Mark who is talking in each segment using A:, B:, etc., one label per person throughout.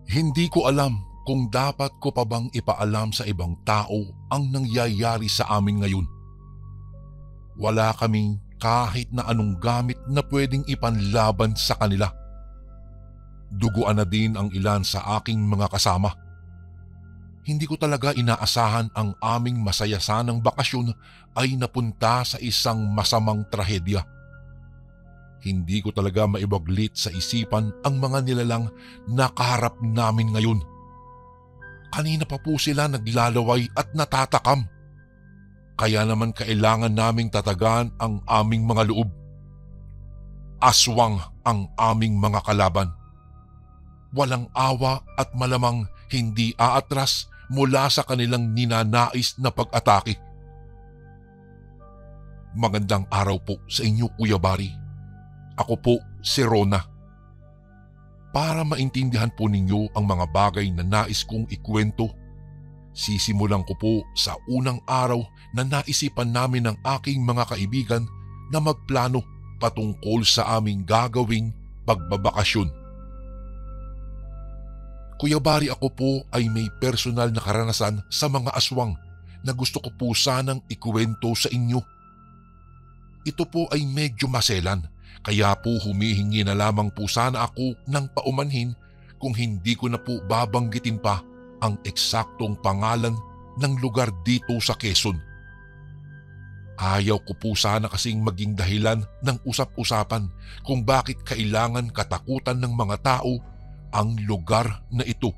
A: Hindi ko alam kung dapat ko pa bang ipaalam sa ibang tao ang nangyayari sa amin ngayon. Wala kaming kahit na anong gamit na pwedeng ipanlaban sa kanila. Duguan na din ang ilan sa aking mga kasama. Hindi ko talaga inaasahan ang aming masaya sanang bakasyon ay napunta sa isang masamang trahedya. Hindi ko talaga maibaglit sa isipan ang mga nilalang na kaharap namin ngayon. Kanina pa po sila naglalaway at natatakam. Kaya naman kailangan naming tatagan ang aming mga loob. Aswang ang aming mga kalaban. Walang awa at malamang hindi aatras mula sa kanilang ninanais na pag-atake. Magandang araw po sa inyo, Kuya Bari. Ako po si Rona. Para maintindihan po ninyo ang mga bagay na nais kong ikwento, sisimulan ko po sa unang araw na naisipan namin ng aking mga kaibigan na magplano patungkol sa aming gagawing pagbabakasyon. Kuya Bari, ako po ay may personal na karanasan sa mga aswang na gusto ko po sanang ikwento sa inyo. Ito po ay medyo maselan, kaya po humihingi na lamang po sana ako ng paumanhin kung hindi ko na po babanggitin pa ang eksaktong pangalan ng lugar dito sa Quezon. Ayaw ko po sana kasing maging dahilan ng usap-usapan kung bakit kailangan katakutan ng mga tao ang lugar na ito.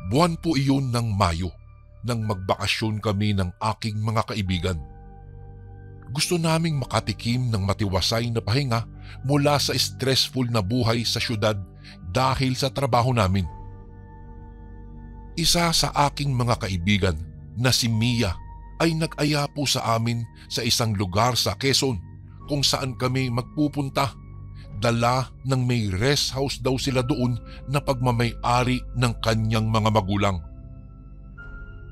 A: Buwan po iyon ng Mayo nang magbakasyon kami ng aking mga kaibigan. Gusto naming makatikim ng matiwasay na pahinga mula sa stressful na buhay sa syudad dahil sa trabaho namin. Isa sa aking mga kaibigan na si Mia ay nag-aya po sa amin sa isang lugar sa Quezon kung saan kami magpupunta. Dala ng may rest house daw sila doon na pagmamay-ari ng kanyang mga magulang.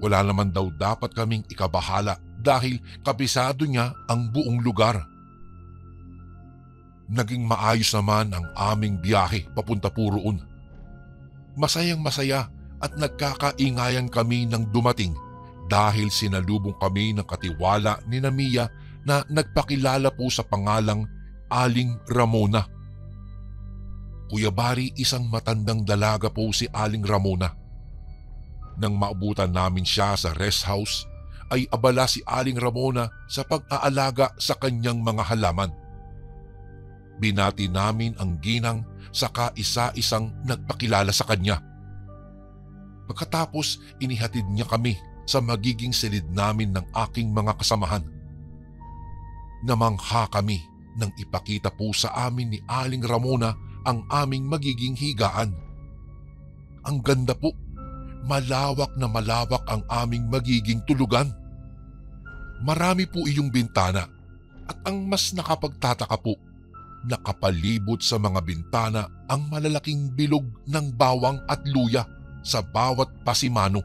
A: Wala naman daw dapat kaming ikabahala dahil kabisado niya ang buong lugar. Naging maayos naman ang aming biyahe papunta po roon. Masayang masaya at nagkakaingayan kami nang dumating dahil sinalubong kami ng katiwala ni Mia na nagpakilala po sa pangalang Aling Ramona. Kuya Bari, isang matandang dalaga po si Aling Ramona. Nang maabutan namin siya sa rest house, ay abala si Aling Ramona sa pag-aalaga sa kanyang mga halaman. Binati namin ang ginang saka isa-isang nagpakilala sa kanya. Pagkatapos inihatid niya kami sa magiging silid namin ng aking mga kasamahan. Namangha kami nang ipakita po sa amin ni Aling Ramona ang aming magiging higaan. Ang ganda po. Malawak na malawak ang aming magiging tulugan. Marami po iyong bintana at ang mas nakapagtataka po, nakapalibot sa mga bintana ang malalaking bilog ng bawang at luya sa bawat pasimano.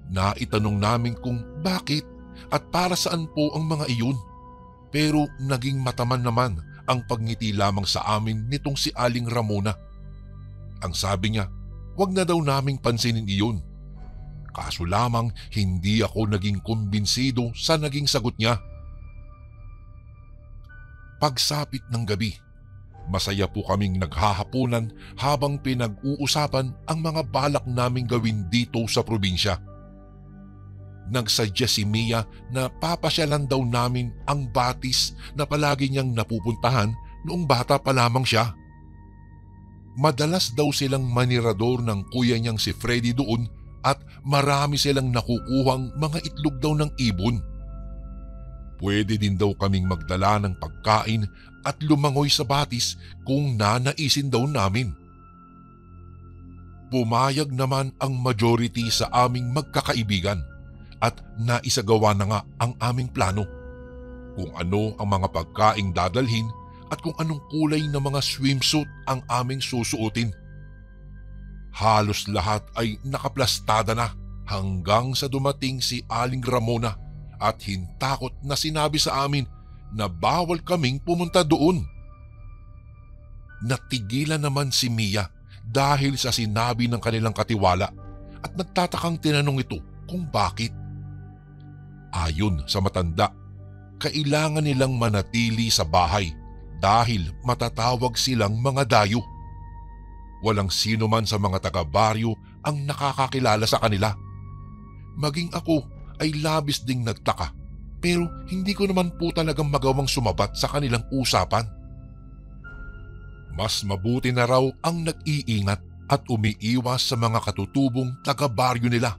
A: Naitanong namin kung bakit at para saan po ang mga iyon, pero naging mataman naman ang pagngiti lamang sa amin nitong si Aling Ramona. Ang sabi niya, wag na daw naming pansinin iyon. Kaso lamang hindi ako naging kumbinsido sa naging sagot niya. Pagsapit ng gabi, masaya po kaming naghahapunan habang pinag-uusapan ang mga balak naming gawin dito sa probinsya. Nagsadya si Mia na papasyalan daw namin ang Batis na palagi niyang napupuntahan noong bata pa lamang siya. Madalas daw silang manirador ng kuya niyang si Freddy doon at marami silang nakukuhang mga itlog daw ng ibon. Pwede din daw kaming magdala ng pagkain at lumangoy sa Batis kung nanaisin daw namin. Pumayag naman ang majority sa aming magkakaibigan at naisagawa na nga ang aming plano. Kung ano ang mga pagkaing dadalhin at kung anong kulay na mga swimsuit ang aming susuotin. Halos lahat ay nakaplastada na hanggang sa dumating si Aling Ramona at hintakot na sinabi sa amin na bawal kaming pumunta doon. Natigilan naman si Mia dahil sa sinabi ng kanilang katiwala at nagtatakang tinanong ito kung bakit. Ayon sa matanda, kailangan nilang manatili sa bahay dahil matatawag silang mga dayo. Walang sino man sa mga taga-baryo ang nakakakilala sa kanila. Maging ako ay labis ding nagtaka pero hindi ko naman po talagang magawang sumabat sa kanilang usapan. Mas mabuti na raw ang nag-iingat at umiiwas sa mga katutubong taga-baryo nila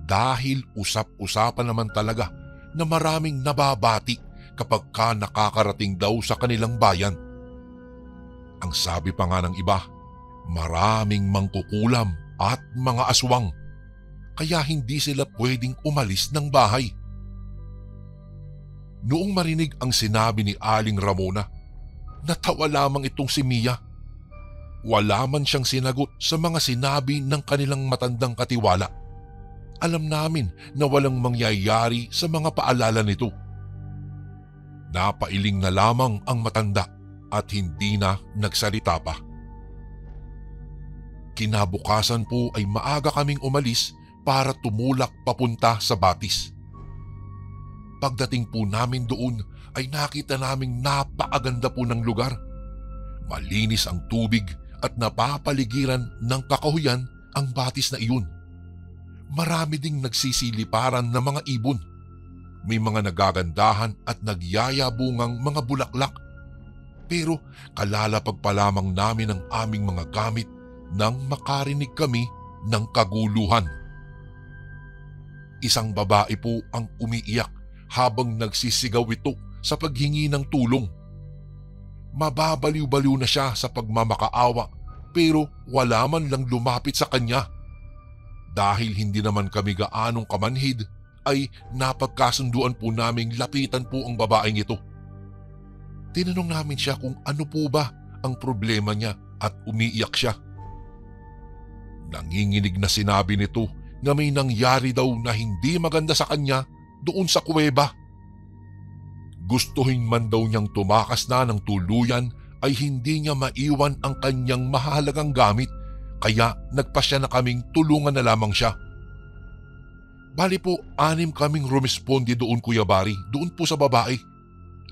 A: dahil usap-usapan naman talaga na maraming nababati kapag ka nakakarating daw sa kanilang bayan. Ang sabi pa nga ng iba, maraming mangkukulam at mga aswang kaya hindi sila pwedeng umalis ng bahay. Noong marinig ang sinabi ni Aling Ramona, natawa lamang itong si Mia. Wala man siyang sinagot sa mga sinabi ng kanilang matandang katiwala. Alam namin na walang mangyayari sa mga paalala nito. Napailing na lamang ang matanda at hindi na nagsalita pa. Kinabukasan po ay maaga kaming umalis para tumulak papunta sa Batis. Pagdating po namin doon ay nakita naming napakaganda po ng lugar. Malinis ang tubig at napapaligiran ng kakahuyan ang Batis na iyon. Marami ding nagsisiliparan ng mga ibon. May mga nagagandahan at nagyayabungang mga bulaklak. Pero kalalapag pa lamang namin ang aming mga gamit nang makarinig kami ng kaguluhan. Isang babae po ang umiiyak habang nagsisigaw ito sa paghingi ng tulong. Mababaliw-baliw na siya sa pagmamakaawa pero wala man lang lumapit sa kanya. Dahil hindi naman kami gaanong kamanhid ay napagkasunduan po naming lapitan po ang babaeng ito. Tinanong namin siya kung ano po ba ang problema niya at umiiyak siya. Nanginginig na sinabi nito na may nangyari daw na hindi maganda sa kanya doon sa kuweba. Gustuhin man daw niyang tumakas na ng tuluyan ay hindi niya maiwan ang kanyang mahalagang gamit kaya nagpasya na kaming tulungan na lamang siya. Bali po 6 kaming rumesponde doon Kuya Bari, doon po sa babae.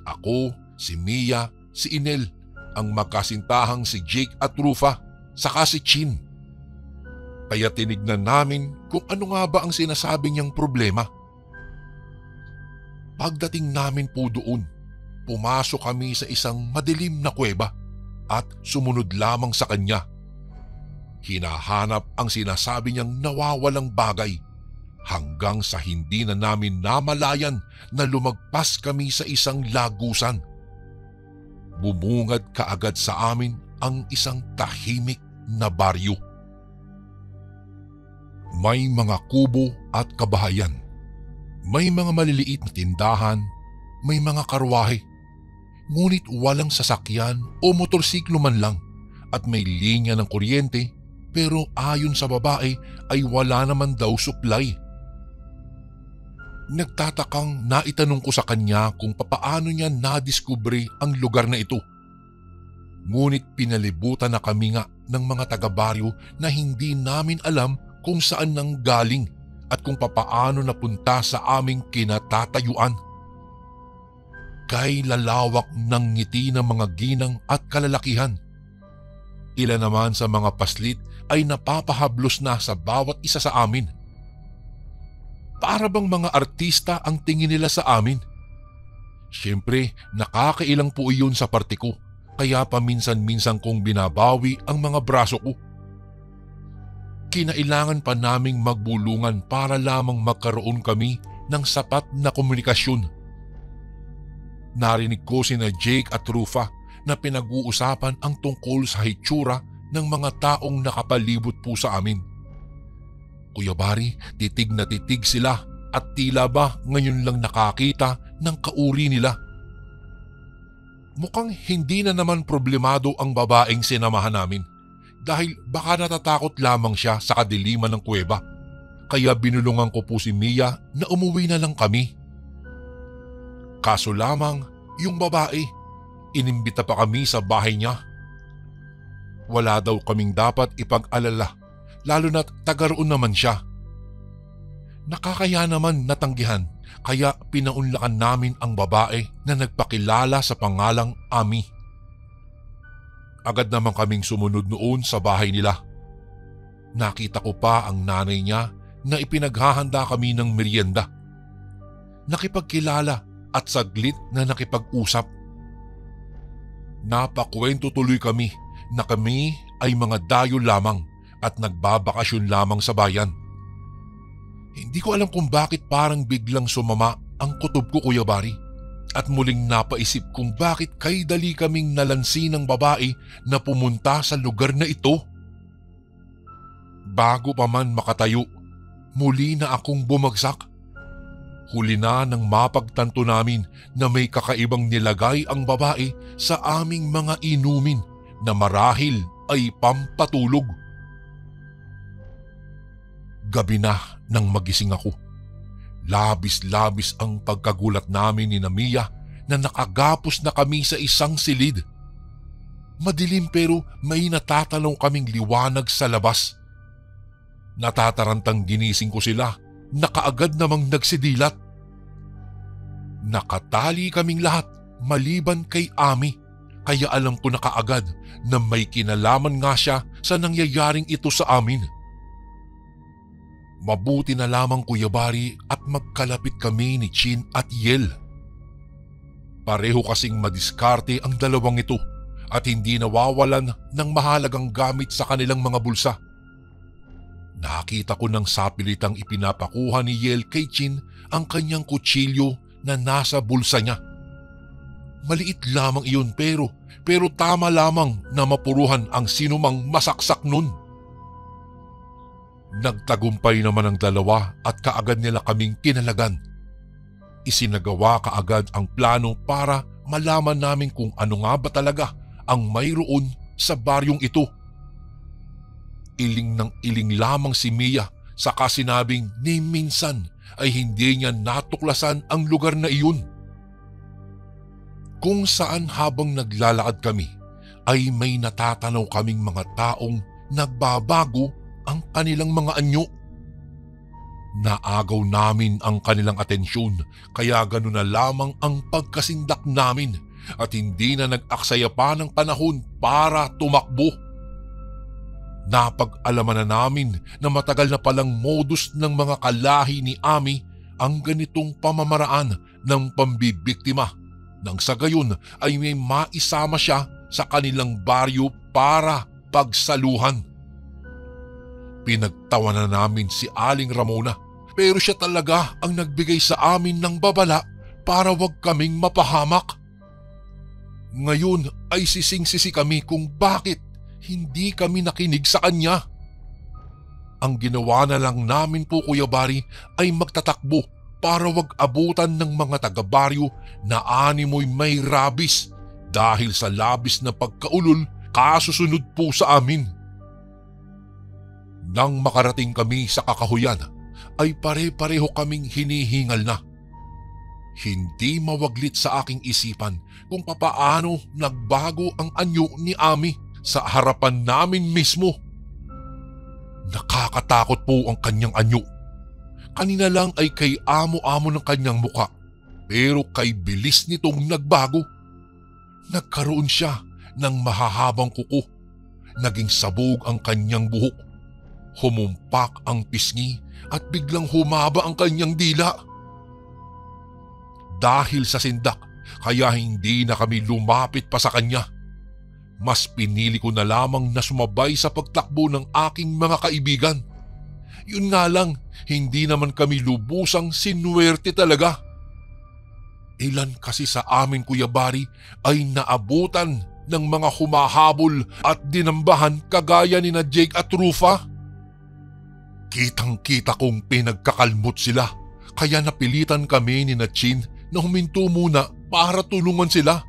A: Ako, si Mia, si Inel, ang magkasintahang si Jake at Rufa, saka si Chin. Kaya tinignan namin kung ano nga ba ang sinasabi niyang problema. Pagdating namin po doon, pumasok kami sa isang madilim na kuweba at sumunod lamang sa kanya. Hinahanap ang sinasabi niyang nawawalang bagay hanggang sa hindi na namin namalayan na lumagpas kami sa isang lagusan. Bumungad kaagad sa amin ang isang tahimik na baryo. May mga kubo at kabahayan. May mga maliliit na tindahan, may mga karwahe. Ngunit walang sasakyan o motorsiklo man lang at may linya ng kuryente pero ayon sa babae ay wala naman daw supply. Nagtatakang naitanong ko sa kanya kung papaano niya nadiskubre ang lugar na ito. Ngunit pinalibutan na kami nga ng mga taga-baryo na hindi namin alam kung saan nang galing at kung papaano napunta sa aming kinatatayuan. Kay lalawak ng ngiti ng mga ginang at kalalakihan. Ilan naman sa mga paslit ay napapahablos na sa bawat isa sa amin. Para bang mga artista ang tingin nila sa amin? Siyempre, nakakailang po iyon sa parte ko, kaya paminsan-minsan kong binabawi ang mga braso ko. Kinailangan pa naming magbulungan para lamang magkaroon kami ng sapat na komunikasyon. Narinig ko sina Jake at Rufa na pinag-uusapan ang tungkol sa hitsura ng mga taong nakapalibot po sa amin. Kuya Bari, titig na titig sila at tila ba ngayon lang nakakita ng kauri nila. Mukhang hindi na naman problemado ang babaeng sinamahan namin dahil baka natatakot lamang siya sa kadiliman ng kuweba. Kaya binulungan ko po si Mia na umuwi na lang kami. Kaso lamang, yung babae, inimbita pa kami sa bahay niya. Wala daw kaming dapat ipag-alala, lalo na't taga-roon naman siya. Nakakaya naman natanggihan, kaya pinaunlakan namin ang babae na nagpakilala sa pangalang Ami. Agad naman kaming sumunod noon sa bahay nila. Nakita ko pa ang nanay niya na ipinaghahanda kami ng merienda. Nakipagkilala at saglit na nakipag-usap. Napakwento tuloy kami na kami ay mga dayo lamang at nagbabakasyon lamang sa bayan. Hindi ko alam kung bakit parang biglang sumama ang kutob ko, Kuya Bari, at muling napaisip kung bakit kay dali kaming nalansi ng babae na pumunta sa lugar na ito. Bago pa man makatayo, muli na akong bumagsak. Huli na nang mapagtanto namin na may kakaibang nilagay ang babae sa aming mga inumin na marahil ay pampatulog. Gabi na nang magising ako. Labis-labis ang pagkagulat namin ni Mia na nakagapos na kami sa isang silid. Madilim pero may natatanong kaming liwanag sa labas. Natatarantang ginising ko sila na kaagad namang nagsidilat. Nakatali kaming lahat maliban kay Ami, kaya alam ko na kaagad na may kinalaman nga siya sa nangyayaring ito sa amin. Mabuti na lamang, Kuya Bari, at magkalapit kami ni Chin at Yel. Pareho kasing madiskarte ang dalawang ito at hindi nawawalan ng mahalagang gamit sa kanilang mga bulsa. Nakita ko ng sapilitang ipinapakuha ni Yel kay Chin ang kanyang kutsilyo na nasa bulsa niya. Maliit lamang iyon pero tama lamang na mapuruhan ang sinumang masaksak nun. Nagtagumpay naman ang dalawa at kaagad nila kaming kinalagan. Isinagawa kaagad ang plano para malaman namin kung ano nga ba talaga ang mayroon sa baryong ito. Iling ng iling lamang si Mia saka sinabing ni minsan ay hindi niya natuklasan ang lugar na iyon. Kung saan habang naglalakad kami ay may natatanaw kaming mga taong nagbabago ang kanilang mga anyo. Naagaw namin ang kanilang atensyon kaya gano'n na lamang ang pagkasindak namin at hindi na nag-aksaya pa ng panahon para tumakbo. Napag-alaman na namin na matagal na palang modus ng mga kalahi ni Ami ang ganitong pamamaraan ng pambibiktima nang sa gayon ay may maisama siya sa kanilang baryo para pagsaluhan. Pinagtawanan namin si Aling Ramona pero siya talaga ang nagbigay sa amin ng babala para wag kaming mapahamak. Ngayon ay sising-sisi kami kung bakit hindi kami nakinig sa kanya. Ang ginawa na lang namin po, Kuya Bari, ay magtatakbo para wag abutan ng mga taga-baryo na animoy may rabis dahil sa labis na pagkaulol kasusunod po sa amin. Nang makarating kami sa kakahuyan ay pare-pareho kaming hinihingal na. Hindi mawaglit sa aking isipan kung papaano nagbago ang anyo ni Ami sa harapan namin mismo. Nakakatakot po ang kanyang anyo. Kanina lang ay kay amo-amo ng kanyang muka pero kay bilis nitong nagbago. Nagkaroon siya ng mahahabang kuko. Naging sabog ang kanyang buhok. Humumpak ang pisngi at biglang humaba ang kanyang dila. Dahil sa sindak, kaya hindi na kami lumapit pa sa kanya. Mas pinili ko na lamang na sumabay sa pagtakbo ng aking mga kaibigan. Yun nga lang, hindi naman kami lubusang sinuwerte talaga. Ilan kasi sa amin, Kuya Bari, ay naabutan ng mga humahabol at dinambahan kagaya ni na Jake at Rufa. Kitang-kita kong pinagkakalmot sila kaya napilitan kami ni na Chin na huminto muna para tulungan sila.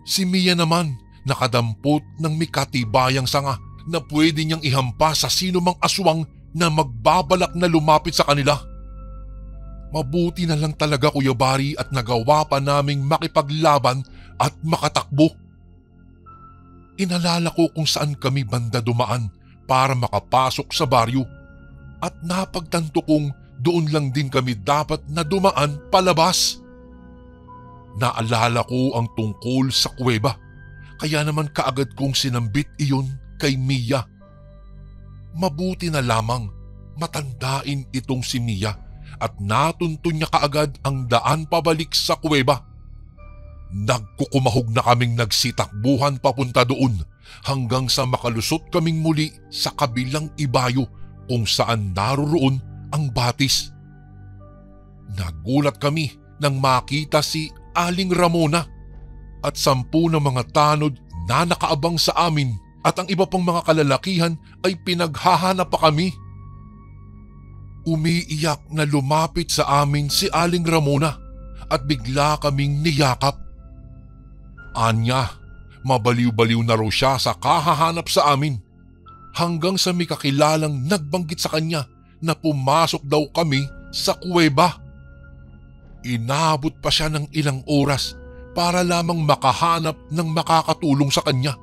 A: Si Mia naman nakadampot ng mikatibayang sanga na pwede niyang ihampa sa sinumang aswang na magbabalak na lumapit sa kanila. Mabuti na lang talaga, Kuya Bari, at nagawa pa naming makipaglaban at makatakbo. Inalala ko kung saan kami banda dumaan para makapasok sa baryo at napagtanto kong doon lang din kami dapat na dumaan palabas. Naalala ko ang tungkol sa kuweba, kaya naman kaagad kong sinambit iyon kay Mia. Mabuti na lamang matandain itong si Mia at natuntun niya kaagad ang daan pabalik sa kuweba. Nagkukumahog na kaming nagsitakbuhan papunta doon hanggang sa makalusot kaming muli sa kabilang ibayo kung saan naroroon ang batis. Nagulat kami nang makita si Aling Ramona at 10 na mga tanod na nakaabang sa amin at ang iba pang mga kalalakihan ay pinaghahanap pa kami. Umiiyak na lumapit sa amin si Aling Ramona at bigla kaming niyakap. Anya, mabaliw-baliw na raw siya sa kahahanap sa amin hanggang sa may kakilalang nagbanggit sa kanya na pumasok daw kami sa kuweba. Inabot pa siya ng ilang oras para lamang makahanap ng makakatulong sa kanya.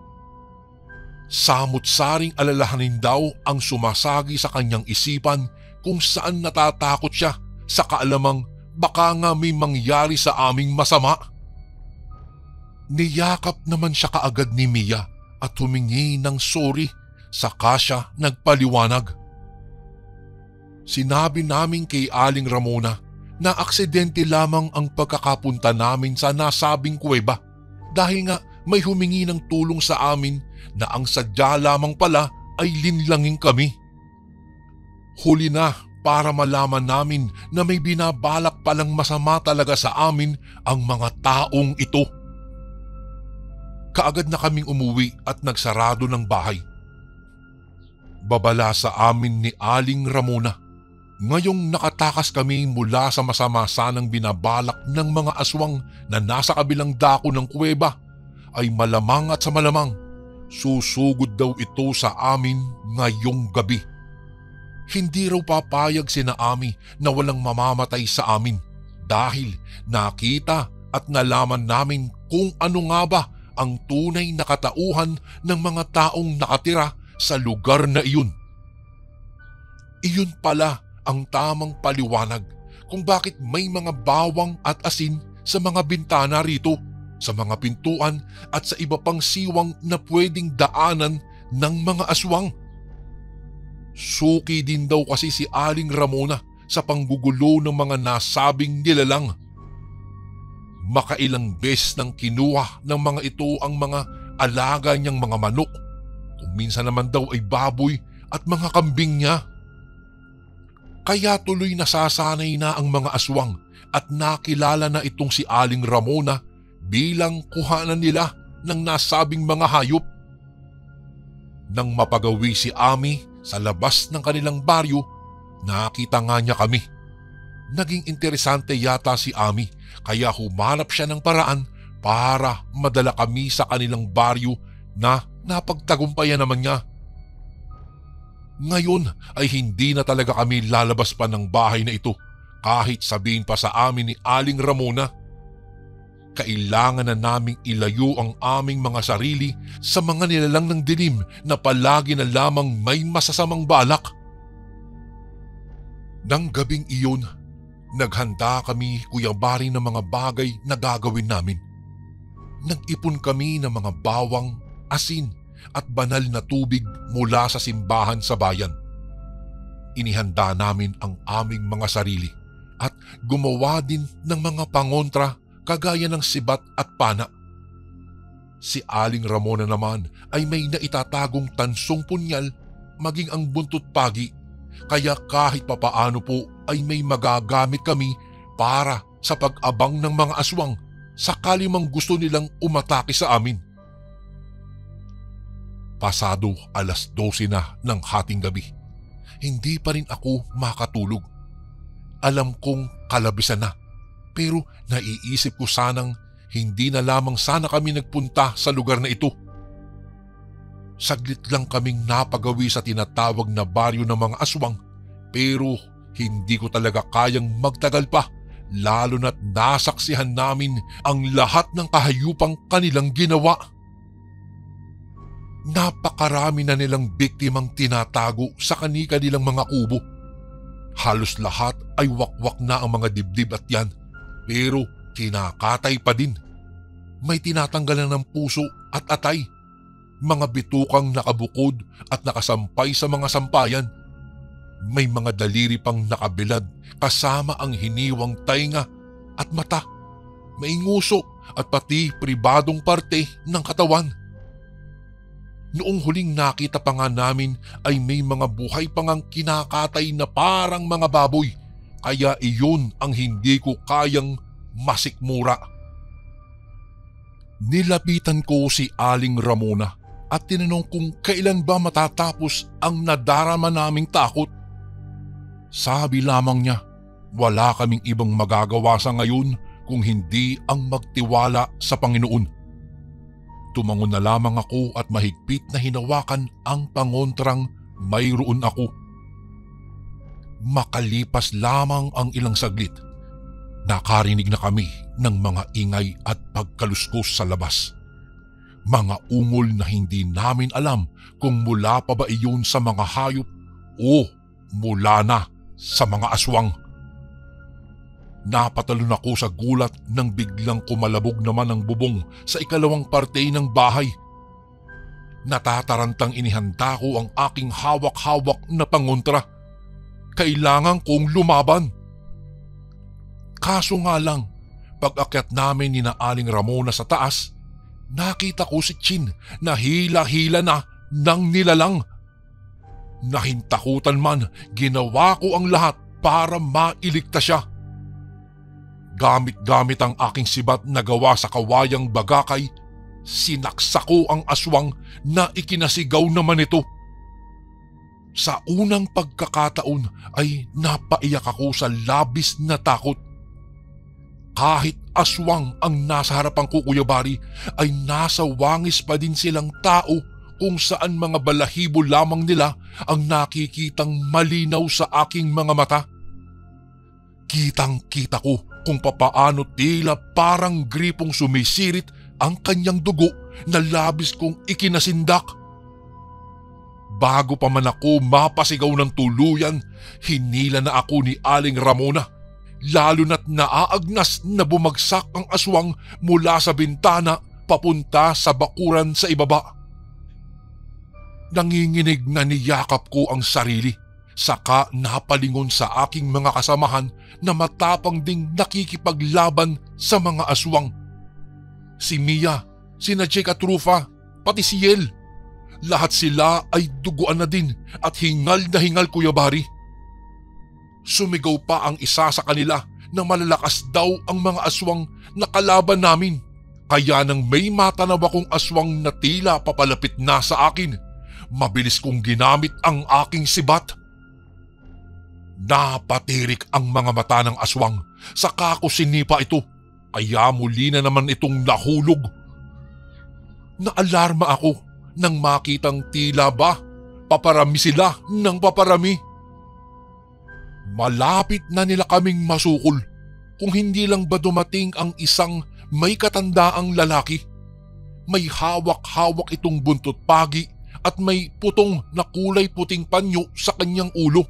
A: Samot-saring alalahanin daw ang sumasagi sa kanyang isipan kung saan natatakot siya sa kaalamang baka nga may mangyari sa aming masama. Niyakap naman siya kaagad ni Mia at humingi ng sorry, saka siya nagpaliwanag. Sinabi namin kay Aling Ramona na aksidente lamang ang pagkakapunta namin sa nasabing kuweba dahil nga may humingi ng tulong sa amin na ang sadya lamang pala ay linlangin kami. Huli na para malaman namin na may binabalak palang masama talaga sa amin ang mga taong ito. Kaagad na kaming umuwi at nagsarado ng bahay. Babala sa amin ni Aling Ramona, ngayong nakatakas kami mula sa masama sanang binabalak ng mga aswang na nasa kabilang dako ng kuweba, ay malamang at sa malamang susugod daw ito sa amin ngayong gabi. Hindi raw papayag sina Ami na walang mamamatay sa amin dahil nakita at nalaman namin kung ano nga ba ang tunay na katauhan ng mga taong nakatira sa lugar na iyon. Iyon pala ang tamang paliwanag kung bakit may mga bawang at asin sa mga bintana rito, sa mga pintuan at sa iba pang siwang na pwedeng daanan ng mga aswang. Suki din daw kasi si Aling Ramona sa panggugulo ng mga nasabing nilalang. Makailang beses nang kinuha ng mga ito ang mga alaga niyang mga manok, kung minsan naman daw ay baboy at mga kambing niya. Kaya tuloy nasasanay na ang mga aswang at nakilala na itong si Aling Ramona bilang kuhanan nila ng nasabing mga hayop. Nang mapagawi si Ami sa labas ng kanilang baryo, nakita nga niya kami. Naging interesante yata si Ami kaya humanap siya ng paraan para madala kami sa kanilang baryo na napagtagumpayan naman niya. Ngayon ay hindi na talaga kami lalabas pa ng bahay na ito kahit sabihin pa sa amin ni Aling Ramona. Kailangan na naming ilayo ang aming mga sarili sa mga nilalang ng dilim na palagi na lamang may masasamang balak. Nang gabing iyon, naghanda kami, Kuya Bari, ng mga bagay na gagawin namin. Nag-ipon kami ng mga bawang, asin at banal na tubig mula sa simbahan sa bayan. Inihanda namin ang aming mga sarili at gumawa din ng mga pangontra kagaya ng sibat at pana. Si Aling Ramona naman ay may naitatagong tansong punyal maging ang buntot pagi, kaya kahit papaano po ay may magagamit kami para sa pag-abang ng mga aswang sakali mang gusto nilang umatake sa amin. Pasado 12:00 na ng hating gabi, hindi pa rin ako makatulog. Alam kong kalabisan na, pero naiisip ko sanang hindi na lamang sana kami nagpunta sa lugar na ito. Saglit lang kaming napagawi sa tinatawag na baryo ng mga aswang, pero hindi ko talaga kayang magtagal pa, lalo na't nasaksihan namin ang lahat ng kahayupang kanilang ginawa. Napakarami na nilang biktimang tinatago sa kani-kanilang mga kubo. Halos lahat ay wakwak na ang mga dibdib at yan, pero kinakatay pa din. May tinatanggalan ng puso at atay, mga bitukang nakabukod at nakasampay sa mga sampayan. May mga daliri pang nakabilad kasama ang hiniwang tainga at mata, may nguso at pati pribadong parte ng katawan. Noong huling nakita pa nga namin ay may mga buhay pang ang kinakatay na parang mga baboy, kaya iyon ang hindi ko kayang masikmura. Nilapitan ko si Aling Ramona at tinanong kung kailan ba matatapos ang nadarama naming takot. Sabi lamang niya, wala kaming ibang magagawa sa ngayon kung hindi ang magtiwala sa Panginoon. Tumangon na lamang ako at mahigpit na hinawakan ang pangontrang mayroon ako. Makalipas lamang ang ilang saglit, nakarinig na kami ng mga ingay at pagkaluskos sa labas. Mga ungol na hindi namin alam kung mula pa ba iyon sa mga hayop o mula na sa mga aswang. Napatalon ako sa gulat nang biglang kumalabog naman ang bubong sa ikalawang parte ng bahay. Natatarantang inihanda ko ang aking hawak-hawak na pangontra. Kailangan kong lumaban. Kaso nga lang, pag-akyat namin ni na Aling Ramona sa taas, nakita ko si Chin na hila-hila na ng nilalang. Nahintakutan man, ginawa ko ang lahat para mailigtas siya. Gamit-gamit ang aking sibat na gawa sa kawayang bagakay, sinaksak ko ang aswang na ikinasigaw naman ito. Sa unang pagkakataon ay napaiyak ako sa labis na takot. Kahit aswang ang nasa harapan ko, Kuya Bari, ay nasa wangis pa din silang tao kung saan mga balahibo lamang nila ang nakikitang malinaw sa aking mga mata. Kitang-kita ko kung papaano tila parang gripong sumisirit ang kanyang dugo na labis kong ikinasindak. Bago pa man ako mapasigaw ng tuluyan, hinila na ako ni Aling Ramona, lalo na't naaagnas na bumagsak ang aswang mula sa bintana papunta sa bakuran sa ibaba. Nanginginig na niyakap ko ang sarili, saka napalingon sa aking mga kasamahan na matapang ding nakikipaglaban sa mga aswang. Si Mia, sina Jake at Rufa, pati si Yel. Lahat sila ay duguan na din at hingal na hingal, Kuya Bari. Sumigaw pa ang isa sa kanila na malalakas daw ang mga aswang na kalaban namin. Kaya nang may matanaw akong aswang na tila papalapit na sa akin, mabilis kong ginamit ang aking sibat. Napatirik ang mga mata ng aswang, saka ko sinipa ito, kaya muli na naman itong nahulog. Naalarma ako nang makitang tila ba paparami sila ng paparami. Malapit na nila kaming masukol, kung hindi lang ba dumating ang isang may katandaang lalaki. May hawak-hawak itong buntot pagi at may putong na kulay puting panyo sa kanyang ulo.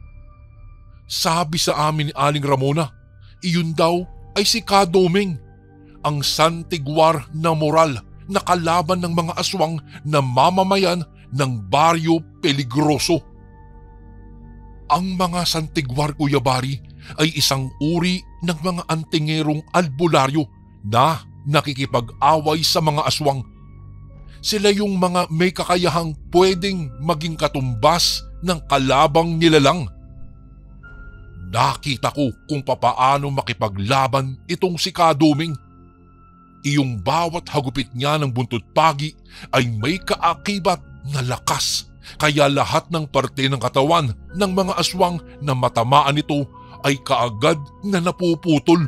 A: Sabi sa amin ni Aling Ramona, iyon daw ay si Kadoming, ang santiguar na moral na kalaban ng mga aswang na mamamayan ng Baryo Peligroso. Ang mga santigwar, Kuya Bari, ay isang uri ng mga antingerong albularyo na nakikipag-away sa mga aswang. Sila yung mga may kakayahang pwedeng maging katumbas ng kalabang nilalang. Nakita ko kung papaano makipaglaban itong si Kaduming. Iyong bawat hagupit niya ng buntot pagi ay may kaakibat na lakas, kaya lahat ng parte ng katawan ng mga aswang na matamaan nito ay kaagad na napuputol.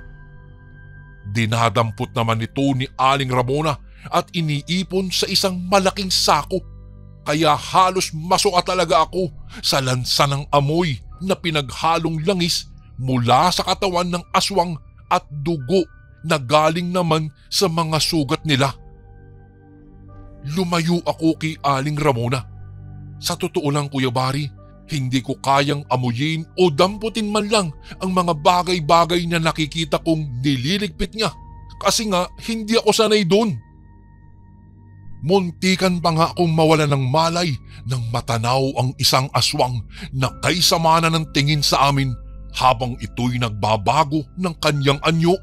A: Dinadampot naman ito ni Aling Ramona at iniipon sa isang malaking sako, kaya halos masuka talaga ako sa lansa ng amoy na pinaghalong langis mula sa katawan ng aswang at dugo na galing naman sa mga sugat nila. lumayo ako kay Aling Ramona. Sa totoo lang Kuya Bari, hindi ko kayang amuyin o damputin man lang ang mga bagay-bagay na nakikita kong nililigpit niya kasi nga hindi ako sanay doon. Muntikan pa nga akong mawala ng malay nang matanaw ang isang aswang na kaysamana ng tingin sa amin habang ito'y nagbabago ng kanyang anyo.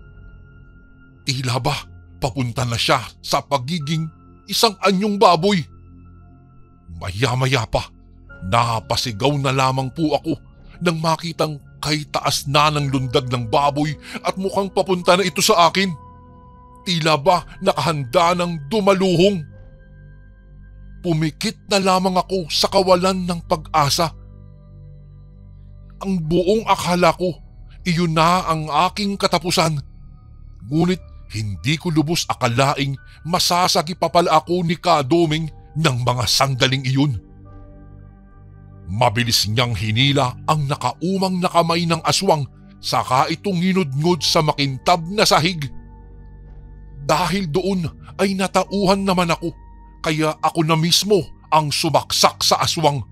A: Tila ba papunta na siya sa pagiging isang anyong baboy. Maya-maya pa, napasigaw na lamang po ako nang makitang kay taas na ng lundag ng baboy at mukhang papunta na ito sa akin. Tila ba nakahanda ng dumaluhong. Pumikit na lamang ako sa kawalan ng pag-asa. Ang buong akala ko, iyon na ang aking katapusan. Ngunit hindi ko lubos akalaing masasagi pa pala ako ni Kadoming ng mga sandaling iyon. Mabilis niyang hinila ang nakaumang na kamay ng aswang saka itong hinudngod sa makintab na sahig. Dahil doon ay natauhan naman ako. Kaya ako na mismo ang sumaksak sa aswang.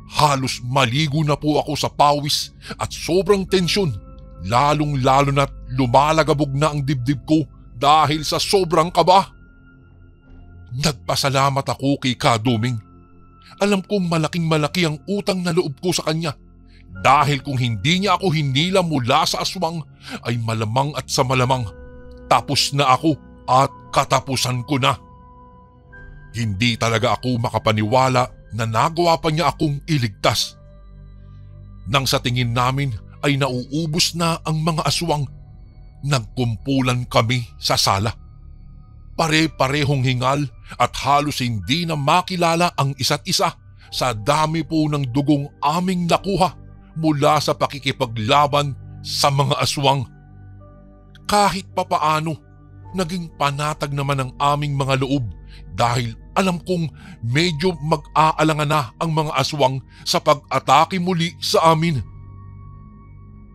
A: Halos maligo na po ako sa pawis at sobrang tensyon, lalong-lalo na't lumalagabog na ang dibdib ko dahil sa sobrang kaba. Nagpasalamat ako kay Kadoming. Alam kong malaking-malaki ang utang na loob ko sa kanya dahil kung hindi niya ako hinila mula sa aswang ay malamang at sa malamang tapos na ako at katapusan ko na. Hindi talaga ako makapaniwala na nagawa pa niya akong iligtas. Nang sa tingin namin ay nauubos na ang mga aswang, nagkumpulan kami sa sala. Pare-parehong hingal at halos hindi na makilala ang isa't isa sa dami po ng dugong aming nakuha mula sa pakikipaglaban sa mga aswang. Kahit papaano, naging panatag naman ang aming mga loob dahil alam kong medyo mag-aalangan na ang mga aswang sa pag-atake muli sa amin.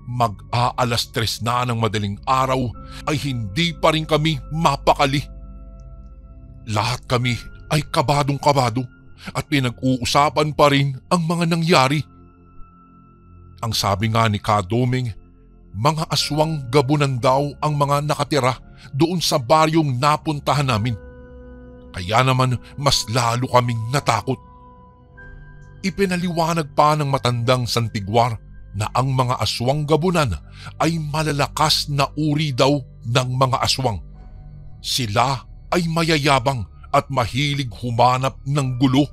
A: Mag-aalas 3 na ng madaling araw ay hindi pa rin kami mapakali. Lahat kami ay kabadong-kabado at pinag-uusapan pa rin ang mga nangyari. Ang sabi nga ni Kadoming, mga aswang gabunan daw ang mga nakatira doon sa baryong napuntahan namin. Kaya naman mas lalo kaming natakot. Ipinaliwanag pa ng matandang santigwar na ang mga aswang gabunan ay malalakas na uri daw ng mga aswang. Sila ay mayayabang at mahilig humanap ng gulo.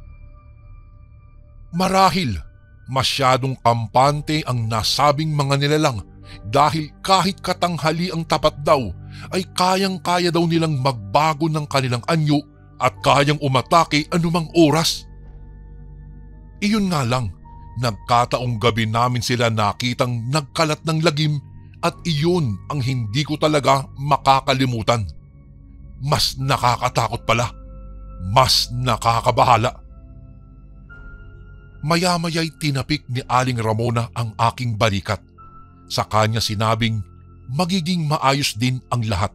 A: Marahil masyadong kampante ang nasabing mga nilalang dahil kahit katanghali ang tapat daw ay kayang-kaya daw nilang magbago ng kanilang anyo at kayang umatake anumang oras. Iyon nga lang, nagkataong gabi namin sila nakitang nagkalat ng lagim at iyon ang hindi ko talaga makakalimutan. Mas nakakatakot pala, mas nakakabahala. Maya-maya'y tinapik ni Aling Ramona ang aking balikat. Sa kanya sinabing magiging maayos din ang lahat.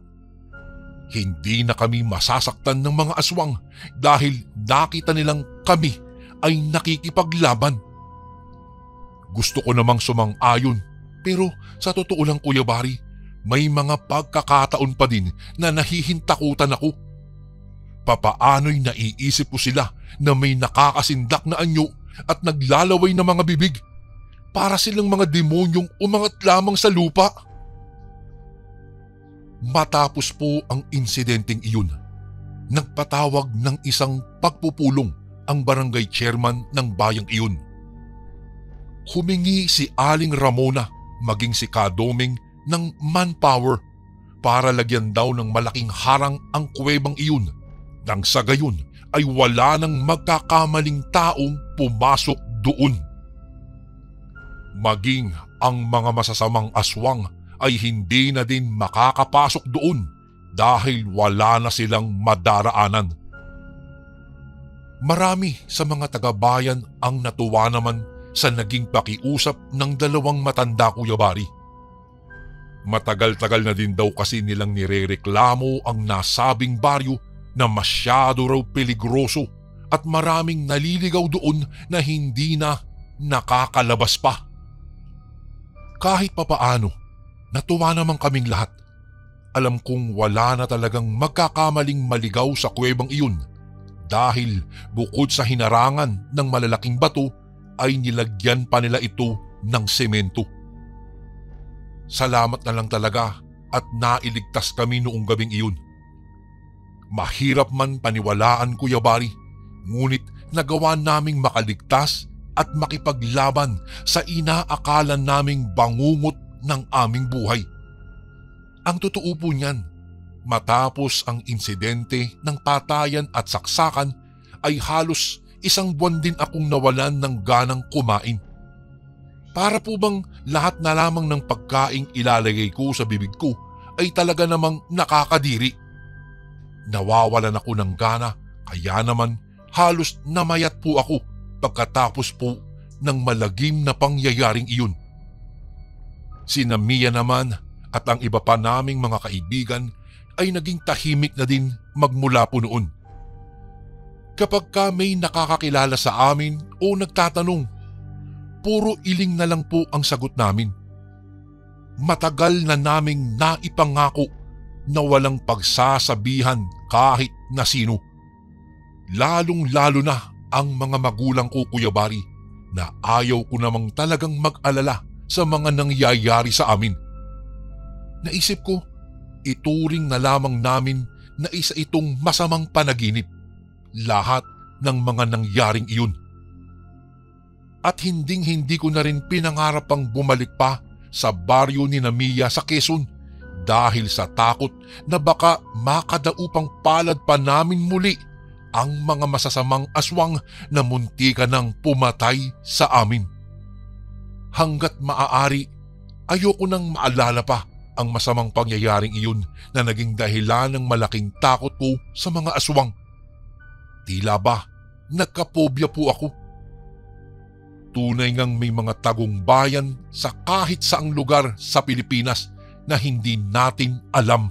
A: Hindi na kami masasaktan ng mga aswang dahil nakita nilang kami ay nakikipaglaban. Gusto ko namang sumang-ayon pero sa totoo lang Kuya Bari, may mga pagkakataon pa din na nahihintakutan ako. Papaano'y naiisip ko sila na may nakakasindak na anyo at naglalaway na mga bibig para silang mga demonyong umangat lamang sa lupa. Matapos po ang insidenteng iyon, nagpatawag ng isang pagpupulong ang barangay chairman ng bayang iyon. Humingi si Aling Ramona maging si Kadoming ng manpower para lagyan daw ng malaking harang ang kuwebang iyon nang sa gayon ay wala nang magkakamaling taong pumasok doon. Maging ang mga masasamang aswang ay hindi na din makakapasok doon dahil wala na silang madaraanan. Marami sa mga taga-bayan ang natuwa naman sa naging pakiusap ng dalawang matanda Kuya Bari. Matagal-tagal na din daw kasi nilang nirereklamo ang nasabing baryo na masyado raw peligroso at maraming naliligaw doon na hindi na nakakalabas pa. Kahit papaano, natuwa naman kaming lahat. Alam kong wala na talagang magkakamaling maligaw sa kuwebang iyon dahil bukod sa hinarangan ng malalaking bato ay nilagyan pa nila ito ng semento. Salamat na lang talaga at nailigtas kami noong gabing iyon. Mahirap man paniwalaan, Kuya Bari, ngunit nagawa naming makaligtas at makipaglaban sa inaakalan naming bangungot ng aming buhay. Ang totoo po niyan, matapos ang insidente ng patayan at saksakan ay halos 1 buwan din akong nawalan ng ganang kumain. Para po bang lahat na lamang ng pagkaing ilalagay ko sa bibig ko ay talaga namang nakakadiri. Nawawalan ako ng gana, kaya naman halos namayat po ako pagkatapos po ng malagim na pangyayaring iyon. Sina Mia naman at ang iba pa naming mga kaibigan ay naging tahimik na din magmula po noon. Kapag may nakakakilala sa amin o nagtatanong, puro iling na lang po ang sagot namin. Matagal na naming naipangako na walang pagsasabihan kahit na sino. Lalong-lalo na ang mga magulang ko, Kuya Bari, na ayaw ko namang talagang mag-alala sa mga nangyayari sa amin. Naisip ko, ituring na lamang namin na isa itong masamang panaginip, lahat ng mga nangyaring iyon. At hinding-hindi ko na rin pinangarap pang bumalik pa sa baryo ni Mia sa Quezon dahil sa takot na baka makadaupang palad pa namin muli ang mga masasamang aswang na muntika ng pumatay sa amin. Hanggat maaari, ayoko nang maalala pa ang masamang pangyayaring iyon na naging dahilan ng malaking takot ko sa mga aswang. Tila ba nagkapobya po ako? Tunay ngang may mga tagong bayan sa kahit saang lugar sa Pilipinas na hindi natin alam.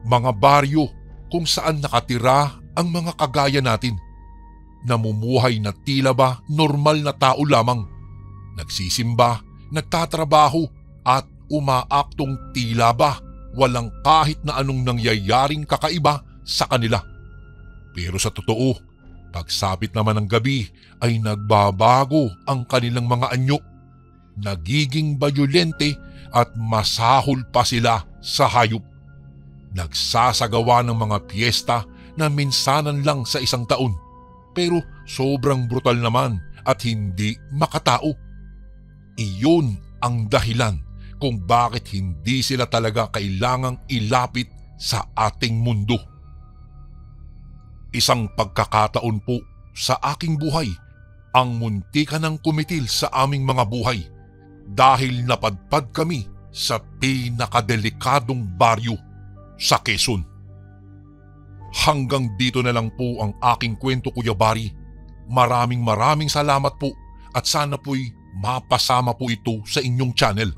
A: Mga baryo kung saan nakatira ang mga kagaya natin, namumuhay na tila ba normal na tao lamang, nagsisimba, nagtatrabaho at umaaktong tila ba walang kahit na anong nangyayaring kakaiba sa kanila. Pero sa totoo, pagsapit naman ng gabi ay nagbabago ang kanilang mga anyo, nagiging bayolente at masahol pa sila sa hayop. Nagsasagawa ng mga piyesta na minsanan lang sa 1 taon, pero sobrang brutal naman at hindi makatao. Iyon ang dahilan kung bakit hindi sila talaga kailangang ilapit sa ating mundo. Isang pagkakataon po sa aking buhay ang muntikan ng kumitil sa aming mga buhay dahil napadpad kami sa pinakadelikadong baryo sa Quezon. Hanggang dito na lang po ang aking kwento, Kuya Bari. Maraming salamat po at sana po'y mapasama po ito sa inyong channel.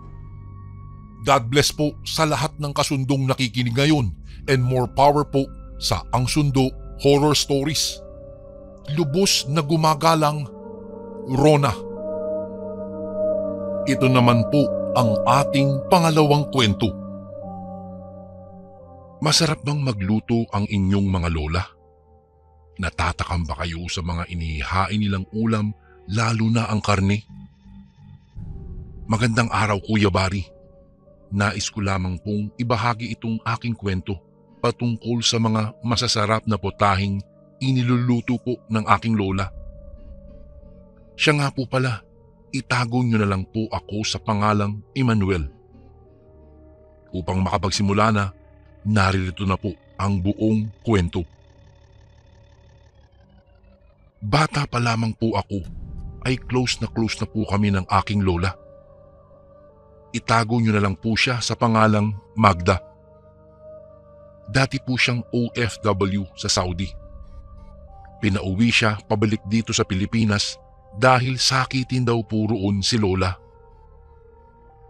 A: God bless po sa lahat ng kasundong nakikinig ngayon and more power po sa Ang Sundo Horror Stories. Lubos na gumagalang, Rona. Ito naman po ang ating pangalawang kwento. Masarap bang magluto ang inyong mga lola? Natatakam ba kayo sa mga inihain nilang ulam, lalo na ang karne? Magandang araw, Kuya Bari. Nais ko lamang pong ibahagi itong aking kwento patungkol sa mga masasarap na putahing iniluluto po ng aking lola. Siya nga po pala, itago niyo na lang po ako sa pangalang Emmanuel. Upang makapagsimula na, naririto na po ang buong kwento. Bata pa lamang po ako ay close na po kami ng aking lola. Itago niyo na lang po siya sa pangalang Magda. Dati po siyang OFW sa Saudi. Pinauwi siya pabalik dito sa Pilipinas dahil sakitin daw po roon si lola.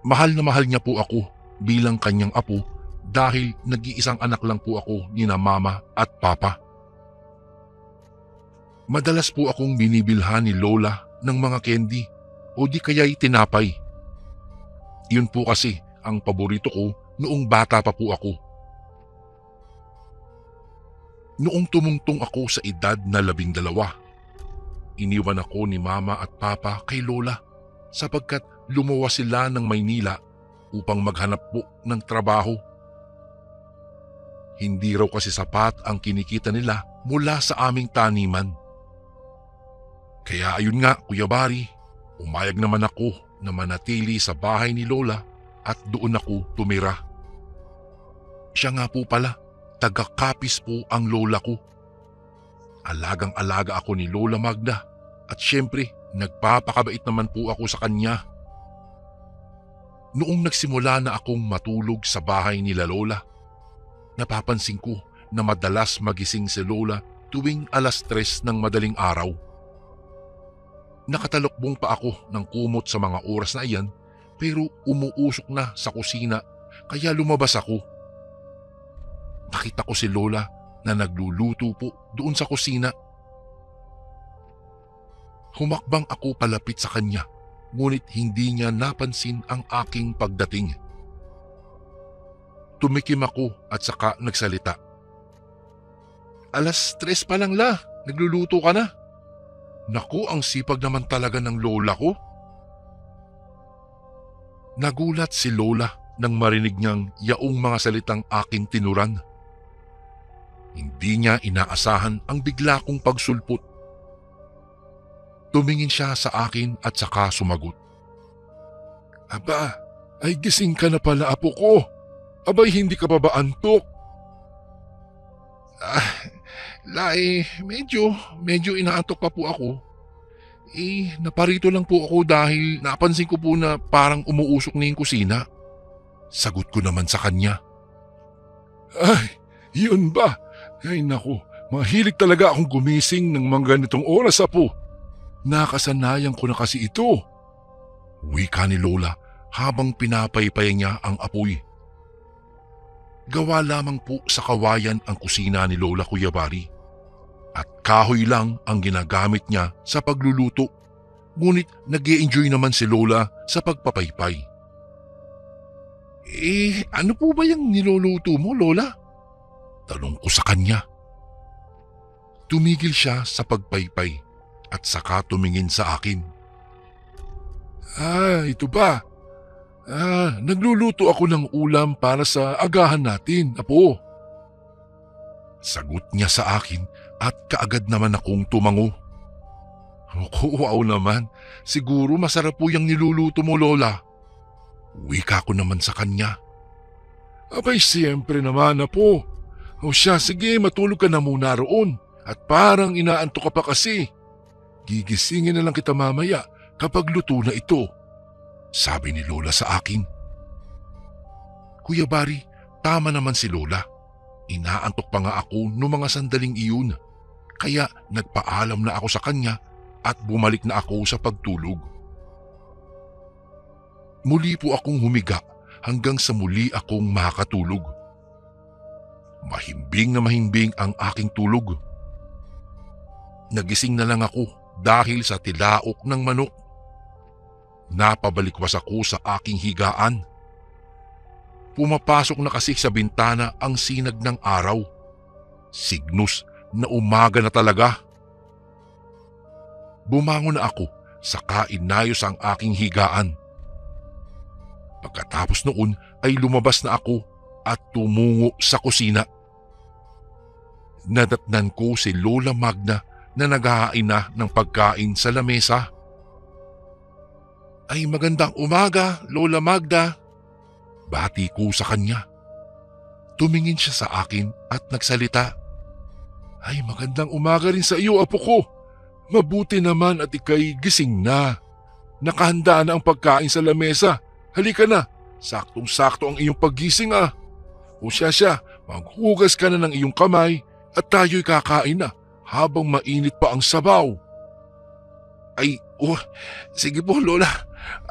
A: Mahal na mahal niya po ako bilang kanyang apo dahil nag-iisang anak lang po ako ni na mama at papa. Madalas po akong binibilhan ni Lola ng mga candy o di kaya'y tinapay. Iyon po kasi ang paborito ko noong bata pa po ako. Noong tumungtong ako sa edad na 12, iniwan ako ni mama at papa kay Lola sapagkat lumuwas sila ng Maynila upang maghanap po ng trabaho. Hindi raw kasi sapat ang kinikita nila mula sa aming taniman. Kaya ayun nga, Kuya Bari, umayag naman ako na manatili sa bahay ni Lola at doon ako tumira. Siya nga po pala, taga-Capiz po ang lola ko. Alagang-alaga ako ni Lola Magda at syempre nagpapakabait naman po ako sa kanya. Noong nagsimula na akong matulog sa bahay nila Lola, napapansin ko na madalas magising si Lola tuwing 3:00 ng madaling araw. Nakatalokbong pa ako ng kumot sa mga oras na iyan pero umuusok na sa kusina kaya lumabas ako. Nakita ko si Lola na nagluluto po doon sa kusina. Humakbang ako palapit sa kanya ngunit hindi niya napansin ang aking pagdating. Tumikim ako at saka nagsalita. 3:00 pa lang la, nagluluto ka na. Naku, ang sipag naman talaga ng lola ko. Nagulat si Lola nang marinig niyang yaong mga salitang aking tinuran. Hindi niya inaasahan ang bigla kong pagsulpot. Tumingin siya sa akin at saka sumagot. Aba, ay gising ka na pala, apo ko. Abay, hindi ka pa ba antok? Medyo inaantok pa po ako. Naparito lang po ako dahil napansin ko po na parang umuusok na yung kusina. Sagot ko naman sa kanya. Ay, yun ba? Ay naku, mahilig talaga akong gumising ng mga ganitong oras, apo. Nakasanayan ko na kasi ito. Wika ni Lola habang pinapaypay niya ang apoy. Gawa lamang po sa kawayan ang kusina ni Lola, Kuya Bari. At kahoy lang ang ginagamit niya sa pagluluto. Ngunit nag-i-enjoy naman si Lola sa pagpapaypay. Ano po ba yung niluluto mo, Lola? Tanong ko sa kanya. Tumigil siya sa pagpaypay at saka tumingin sa akin. Ito ba? Nagluluto ako ng ulam para sa agahan natin, apo. Sagot niya sa akin at kaagad naman akong tumango. Wow naman, siguro masarap po yung niluluto mo, Lola. Wika ko naman sa kanya. Abay, siyempre naman, apo. O siya, sige, matulog ka na muna roon. At parang inaantok ka pa kasi. Gigisingin na lang kita mamaya kapag luto na ito. Sabi ni Lola sa akin. Kuya Bari, tama naman si Lola. Inaantok pa nga ako noong mga sandaling iyon. Kaya nagpaalam na ako sa kanya at bumalik na ako sa pagtulog. Muli po akong humiga hanggang sa muli akong makatulog. Mahimbing na mahimbing ang aking tulog. Nagising na lang ako dahil sa tilaok ng manok. Napabalikwas ako sa aking higaan. Pumapasok na kasi sa bintana ang sinag ng araw. Signos na umaga na talaga. Bumangon na ako saka inayos ang aking higaan. Pagkatapos noon ay lumabas na ako at tumungo sa kusina. Nadatnan ko si Lola Magda na naghahain na ng pagkain sa lamesa. Ay magandang umaga, Lola Magda. Bati ko sa kanya. Tumingin siya sa akin at nagsalita. Ay magandang umaga rin sa iyo, apo ko. Mabuti naman at ika'y gising na. Nakahanda na ang pagkain sa lamesa. Halika na, saktong-sakto ang iyong paggising ah. O siya, maghugas ka na ng iyong kamay at tayo'y kakain na habang mainit pa ang sabaw. Ay, sige po Lola.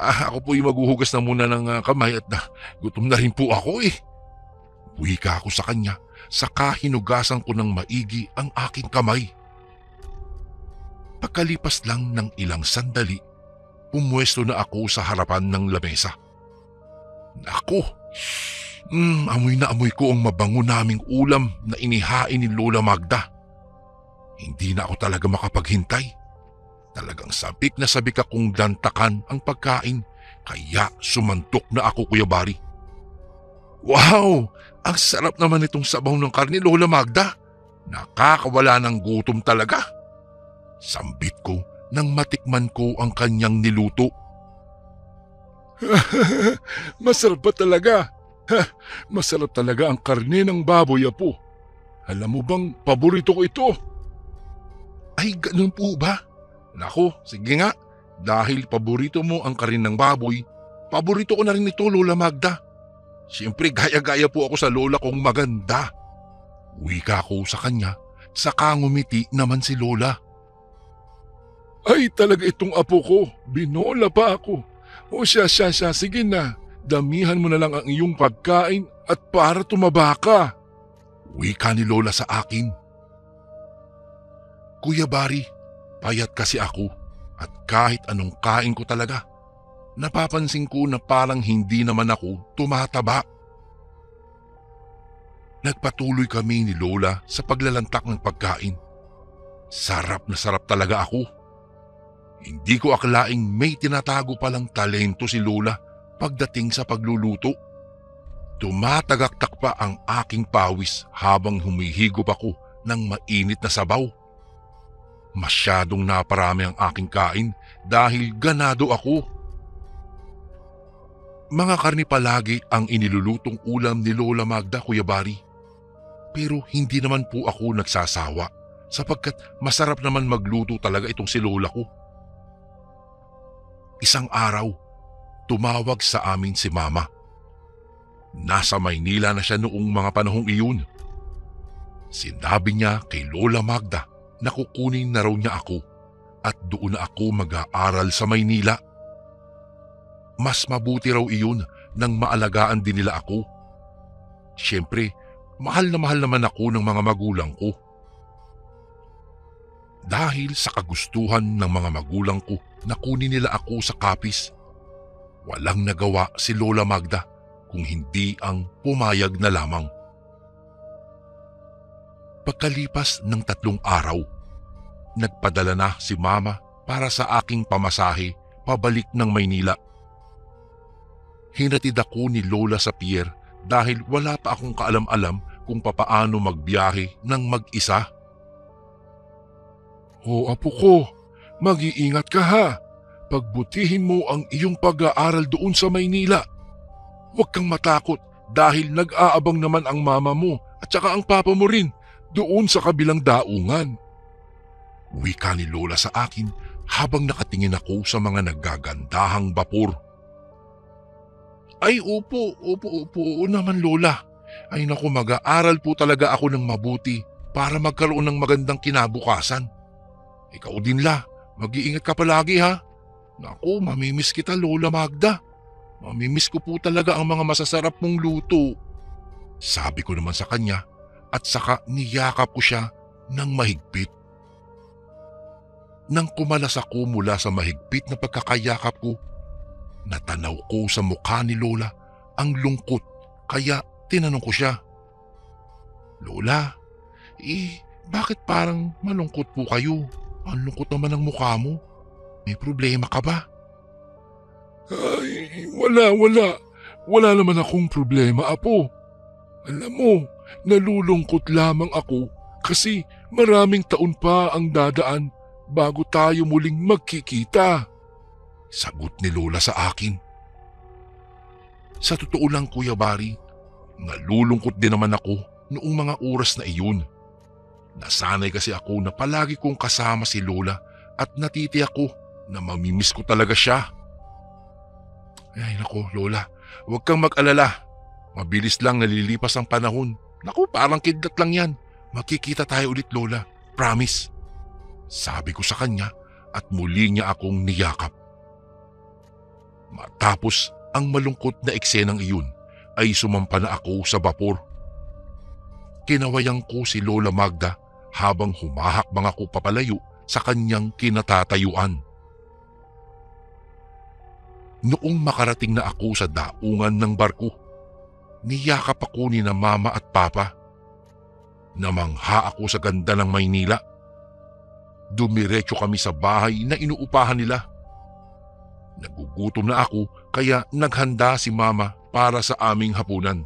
A: Ako po yung maghuhugas na muna ng kamay at gutom na rin po ako eh. Wika ko sa kanya, saka hinugasan ko ng maigi ang aking kamay. Pagkalipas lang ng ilang sandali, pumwesto na ako sa harapan ng lamesa. Naku! Amoy na amoy ko ang mabango naming ulam na inihain ni Lola Magda. Hindi na ako talaga makapaghintay. Talagang sabik na sabik akong dantakan ang pagkain, kaya sumantok na ako, Kuya Bari. Wow! Ang sarap naman itong sabaw ng karne, Lola Magda. Nakakawala ng gutom talaga. Sambit ko nang matikman ko ang kanyang niluto. Masarap ba talaga? Masarap talaga ang karne ng baboy, Apo. Alam mo bang paborito ko ito? Ay, ganun po ba? Nako, sige nga. Dahil paborito mo ang karne ng baboy, paborito ko na rin ito, Lola Magda. Siyempre, gaya-gaya po ako sa lola kong maganda. Wika ko sa kanya, saka ngumiti naman si Lola. Ay, talaga itong apo ko. Binola pa ako. O siya, sige na. Damihan mo na lang ang iyong pagkain at para tumaba ka. Wika ni Lola sa akin. Kuya Bari, payat kasi ako at kahit anong kain ko talaga, napapansin ko na parang hindi naman ako tumataba. Nagpatuloy kami ni Lola sa paglalantak ng pagkain. Sarap na sarap talaga ako. Hindi ko akalaing may tinatago palang talento si Lola pagdating sa pagluluto. Tumatagaktak pa ang aking pawis habang humihigop ako ng mainit na sabaw. Masyadong naparami ang aking kain dahil ganado ako. Mga karni palagi ang inilulutong ulam ni Lola Magda, Kuya Bari. Pero hindi naman po ako nagsasawa sapagkat masarap naman magluto talaga itong si Lola ko. Isang araw, tumawag sa amin si Mama. Nasa Maynila na siya noong mga panahong iyon. Sinabi niya kay Lola Magda na kukunin na raw niya ako at doon na ako mag-aaral sa Maynila. Mas mabuti raw iyon nang maalagaan din nila ako. Siyempre, mahal na mahal naman ako ng mga magulang ko. Dahil sa kagustuhan ng mga magulang ko na kunin nila ako sa kapis, walang nagawa si Lola Magda kung hindi ang pumayag na lamang. Pagkalipas ng 3 araw, nagpadala na si Mama para sa aking pamasahe pabalik ng Maynila. Hinatid ako ni Lola sa pier dahil wala pa akong kaalam-alam kung papaano magbiyahe ng mag-isa. O apo ko, mag-iingat ka ha. Pagbutihin mo ang iyong pag-aaral doon sa Maynila. Huwag kang matakot dahil nag-aabang naman ang mama mo at saka ang papa mo rin doon sa kabilang daungan. Wika ni Lola sa akin habang nakatingin ako sa mga naggagandahang bapor. Ay opo naman Lola. Ay naku, mag-aaral po talaga ako ng mabuti para magkaroon ng magandang kinabukasan. Ikaw din la, mag-iingat ka palagi ha. Naku, mamimiss kita Lola Magda. Mamimiss ko po talaga ang mga masasarap mong luto. Sabi ko naman sa kanya at saka niyakap ko siya ng mahigpit. Nang kumalas ako mula sa mahigpit na pagkakayakap ko, natanaw ko sa mukha ni Lola ang lungkot kaya tinanong ko siya. Lola, bakit parang malungkot po kayo? Ang lungkot naman ang mukha mo. May problema ka ba? Ay, wala. Wala naman akong problema, Apo. Alam mo, nalulungkot lamang ako kasi maraming taon pa ang dadaan bago tayo muling magkikita. Sagot ni Lola sa akin. Sa totoo lang, Kuya Bari, nalulungkot din naman ako noong mga oras na iyon. Nasanay kasi ako na palagi kong kasama si Lola at natitiyak ko na mamimiss ko talaga siya. Ay naku Lola, huwag kang mag-alala. Mabilis lang nalilipas ang panahon. Naku, parang kidlat lang yan. Magkikita tayo ulit Lola, promise. Sabi ko sa kanya at muli niya akong niyakap. Matapos ang malungkot na eksenang iyon ay sumampa na ako sa bapor Kinawayang ko si Lola Magda habang humahakbang ako papalayo sa kanyang kinatatayuan. Noong makarating na ako sa daungan ng barko, niyakap ako ni na Mama at Papa. Namangha ako sa ganda ng Maynila. Dumiretso kami sa bahay na inuupahan nila. Nagugutom na ako kaya naghanda si Mama para sa aming hapunan.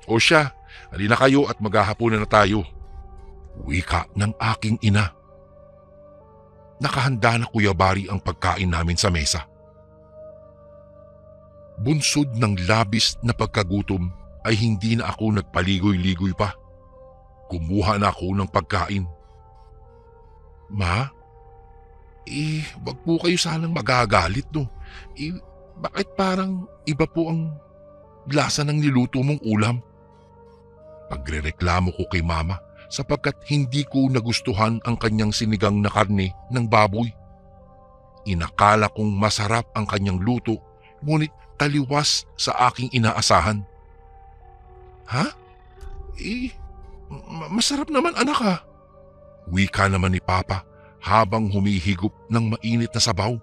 A: O siya, halina kayo at maghahapunan na tayo. Wika ng aking ina. Nakahanda na Kuya Bari ang pagkain namin sa mesa. Bunsod ng labis na pagkagutom ay hindi na ako nagpaligoy-ligoy pa. Kumuha na ako ng pagkain. Ma, wag po kayo sanang magagalit no. Bakit parang iba po ang lasa ng niluto mong ulam? Pagrereklamo ko kay Mama sapagkat hindi ko nagustuhan ang kanyang sinigang na karne ng baboy. Inakala kong masarap ang kanyang luto, ngunit taliwas sa aking inaasahan. Ha? Masarap naman anak ha. Wika naman ni Papa habang humihigop ng mainit na sabaw.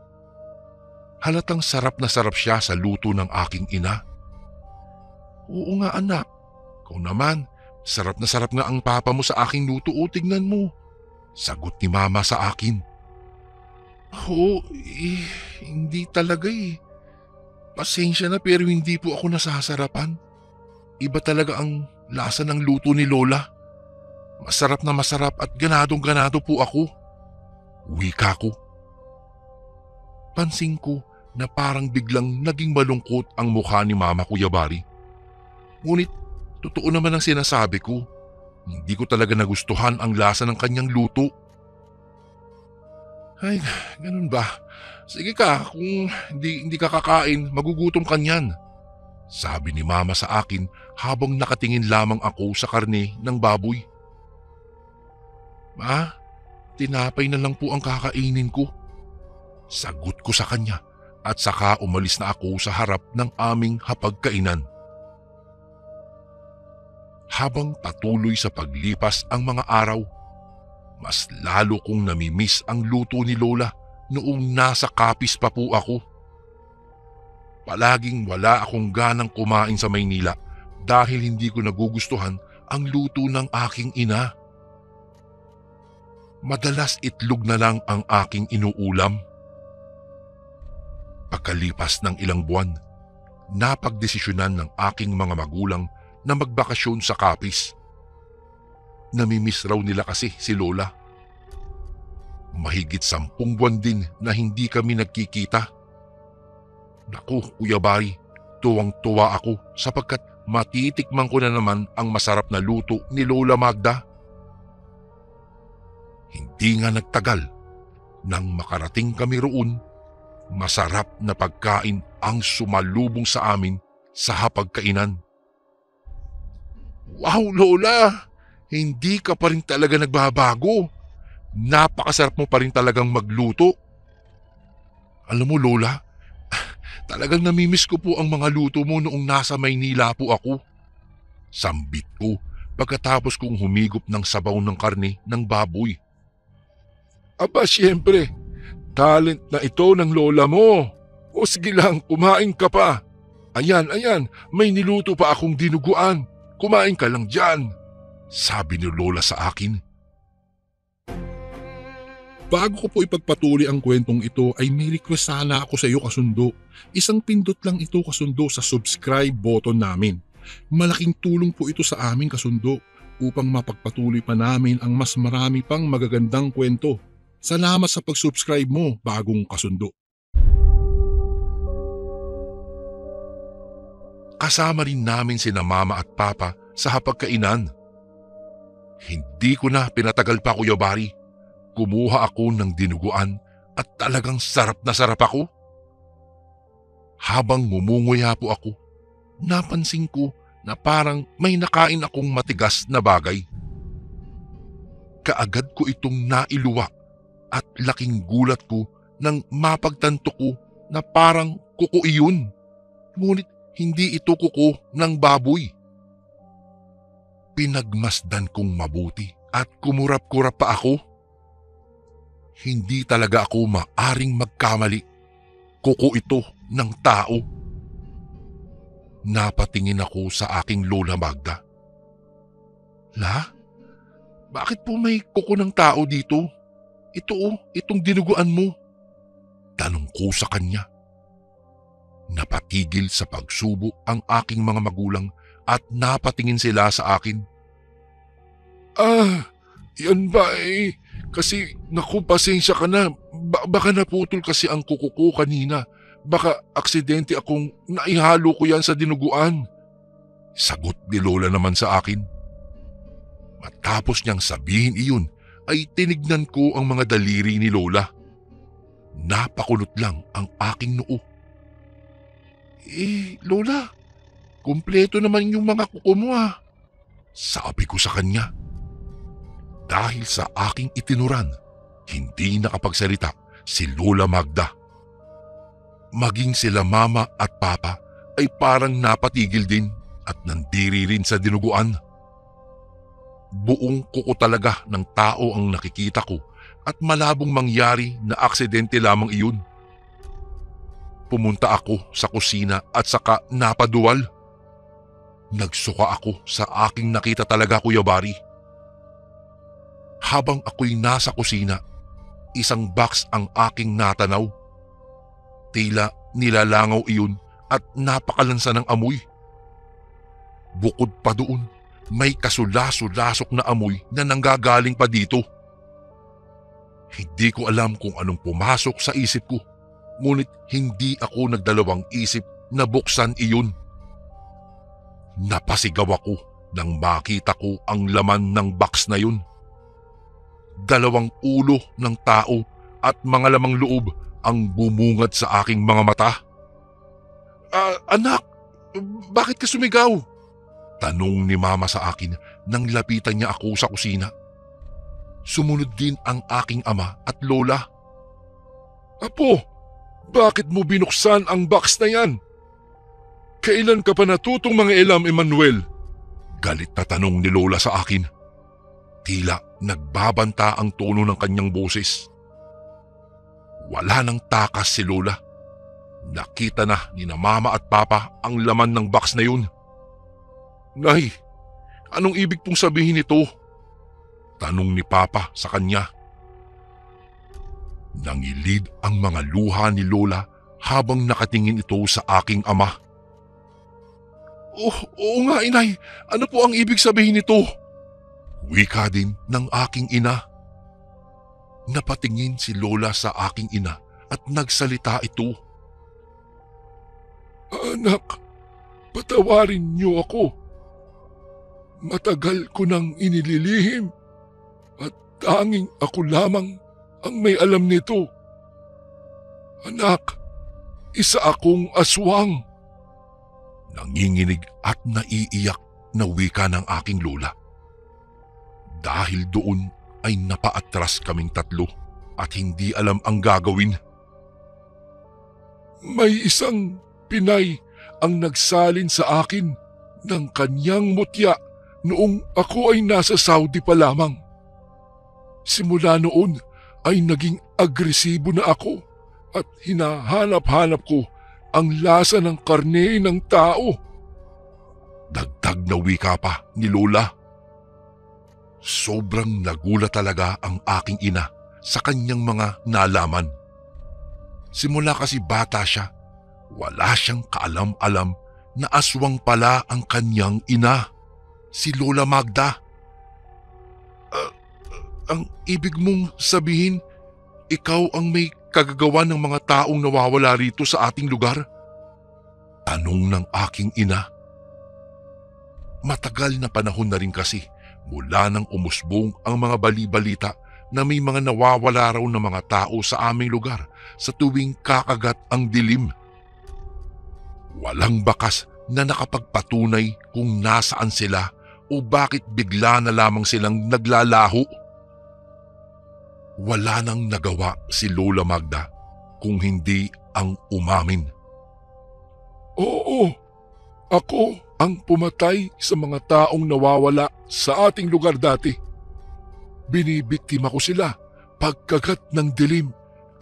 A: Halatang sarap na sarap siya sa luto ng aking ina. Oo nga anak, ikaw naman. Sarap na sarap nga ang papa mo sa aking luto o tignan mo. Sagot ni Mama sa akin. Oo, hindi talaga Pasensya na pero hindi po ako nasasarapan. Iba talaga ang lasa ng luto ni Lola. Masarap na masarap at ganadong-ganado po ako. Wika ko. Pansin ko na parang biglang naging malungkot ang mukha ni Mama Kuya Bari. Ngunit totoo naman ang sinasabi ko. Hindi ko talaga nagustuhan ang lasa ng kanyang luto. Ay, ganun ba? Sige ka, kung hindi ka kakain, magugutom ka niyan. Sabi ni Mama sa akin habang nakatingin lamang ako sa karne ng baboy. Ma, tinapay na lang po ang kakainin ko. Sagot ko sa kanya at saka umalis na ako sa harap ng aming hapagkainan. Habang patuloy sa paglipas ang mga araw, mas lalo kong namimiss ang luto ni Lola noong nasa Capiz pa po ako. Palaging wala akong ganang kumain sa Maynila dahil hindi ko nagugustuhan ang luto ng aking ina. Madalas itlog na lang ang aking inuulam. Pagkalipas ng ilang buwan, napagdesisyonan ng aking mga magulang na magbakasyon sa Capiz. Namimiss raw nila kasi si Lola. Mahigit 10 buwan din na hindi kami nagkikita. Naku, Kuya Bari, tuwang-tuwa ako sapagkat matitikman ko na naman ang masarap na luto ni Lola Magda. Hindi nga nagtagal, nang makarating kami roon, masarap na pagkain ang sumalubong sa amin sa hapagkainan. Wow, Lola! Hindi ka pa rin talaga nagbabago. Napakasarap mo pa rin talagang magluto. Alam mo, Lola, talagang namimiss ko po ang mga luto mo noong nasa Maynila po ako. Sambit ko pagkatapos kong humigop ng sabaw ng karne ng baboy. Aba, siyempre, talent na ito ng Lola mo. O sige lang, kumain ka pa. Ayan, may niluto pa akong dinuguan. Kumain ka lang dyan. Sabi ni Lola sa akin. Bago ko po ipagpatuloy ang kwentong ito ay may request sana ako sa iyo kasundo. Isang pindot lang ito kasundo sa subscribe button namin. Malaking tulong po ito sa amin kasundo upang mapagpatuloy pa namin ang mas marami pang magagandang kwento. Salamat sa pag-subscribe mo, bagong kasundo. Kasama rin namin sina Mama at Papa sa hapagkainan. Hindi ko na pinatagal pa, Kuya Bari. Kumuha ako ng dinuguan at talagang sarap na sarap ako. Habang ngumunguya po ako, napansin ko na parang may nakain akong matigas na bagay. Kaagad ko itong nailuwa at laking gulat ko nang mapagtanto ko na parang kuko iyon. Ngunit hindi ito kuko ng baboy. Pinagmasdan kong mabuti at kumurap-kurap pa ako. Hindi talaga ako maaring magkamali. Kuko ito ng tao. Napatingin ako sa aking Lola Magda. La, bakit po may kuko ng tao dito? Itong dinuguan mo. Tanong ko sa kanya. Napatigil sa pagsubo ang aking mga magulang at napatingin sila sa akin. Yan ba kasi naku, pasensya ka na. Baka naputol kasi ang kuko ko kanina. Baka aksidente akong naihalo ko yan sa dinuguan. Sagot ni Lola naman sa akin. Matapos niyang sabihin iyon ay tinignan ko ang mga daliri ni Lola. Napakulot lang ang aking noo. Lola, kumpleto naman yung mga kuko mo sabi ko sa kanya. Dahil sa aking itinuran, hindi nakapagsalita si Lola Magda. Maging sila mama at papa ay parang napatigil din at nandiri rin sa dinuguan. Buong kuko talaga ng tao ang nakikita ko at malabong mangyari na aksidente lamang iyon. Pumunta ako sa kusina at saka napaduwal. Nagsuka ako sa aking nakita talaga, Kuya Bari. Habang ako'y nasa kusina, isang box ang aking natanaw. Tila nilalangaw iyon at napakalansa ng amoy. Bukod pa doon, may kasulaso-lasok na amoy na nanggagaling pa dito. Hindi ko alam kung anong pumasok sa isip ko, ngunit hindi ako nagdalawang isip na buksan iyon. Napasigaw ako nang makita ko ang laman ng box na yun. 2 ulo ng tao at mga lamang loob ang bumungad sa aking mga mata. Anak, bakit ka sumigaw? Tanong ni Mama sa akin nang lapitan niya ako sa kusina. Sumunod din ang aking ama at lola. Apo, bakit mo binuksan ang box na yan? Kailan ka pa natutong mga elam, Emmanuel? Galit na tanong ni Lola sa akin. Tila nagbabanta ang tono ng kanyang boses. Wala nang takas si Lola. Nakita na ni Mama at Papa ang laman ng box na yun. Nay, anong ibig pong sabihin nito? Tanong ni Papa sa kanya. Nangilid ang mga luha ni Lola habang nakatingin ito sa aking ama. Oo nga, inay. Ano po ang ibig sabihin nito? Wika din ng aking ina. Napatingin si Lola sa aking ina at nagsalita ito. Anak, patawarin niyo ako. Matagal ko nang inililihim at tanging ako lamang ang may alam nito. Anak, isa akong aswang. Nanginginig at naiiyak na wika ng aking lola. Dahil doon ay napaatras kaming tatlo at hindi alam ang gagawin. May isang Pinay ang nagsalin sa akin ng kanyang mutya noong ako ay nasa Saudi pa lamang. Simula noon ay naging agresibo na ako at hinahanap-hanap ko ang lasa ng karne ng tao. Dagdag na wika pa ni Lola. Sobrang nagulat talaga ang aking ina sa kanyang mga nalaman. Simula kasi bata siya, wala siyang kaalam-alam na aswang pala ang kanyang ina, si Lola Magda. Ang ibig mong sabihin, ikaw ang may kagagawa ng mga taong nawawala rito sa ating lugar? Tanong ng aking ina. Matagal na panahon na rin kasi mula nang umusbong ang mga bali-balita na may mga nawawala raw ng mga tao sa aming lugar sa tuwing kakagat ang dilim. Walang bakas na nakapagpatunay kung nasaan sila o bakit bigla na lamang silang naglalaho. Wala nang nagawa si Lola Magda kung hindi ang umamin. Oo, ako
B: ang pumatay sa mga taong nawawala sa ating lugar dati. Binibiktima ko sila pagkagat ng dilim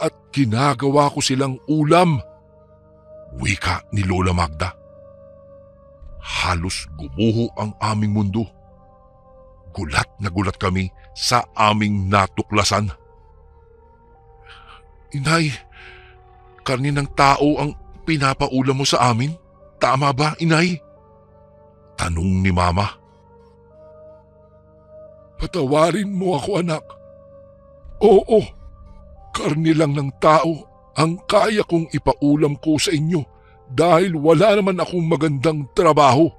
B: at ginagawa ko silang ulam.
A: Wika ni Lola Magda. Halos gumuho ang aming mundo. Gulat na gulat kami sa aming natuklasan.
B: Inay, karne ng tao ang pinapaulam mo sa amin? Tama ba, Inay?
A: Tanong ni Mama.
B: Patawarin mo ako, anak. Oo, karne lang ng tao ang kaya kong ipaulam ko sa inyo dahil wala naman akong magandang trabaho.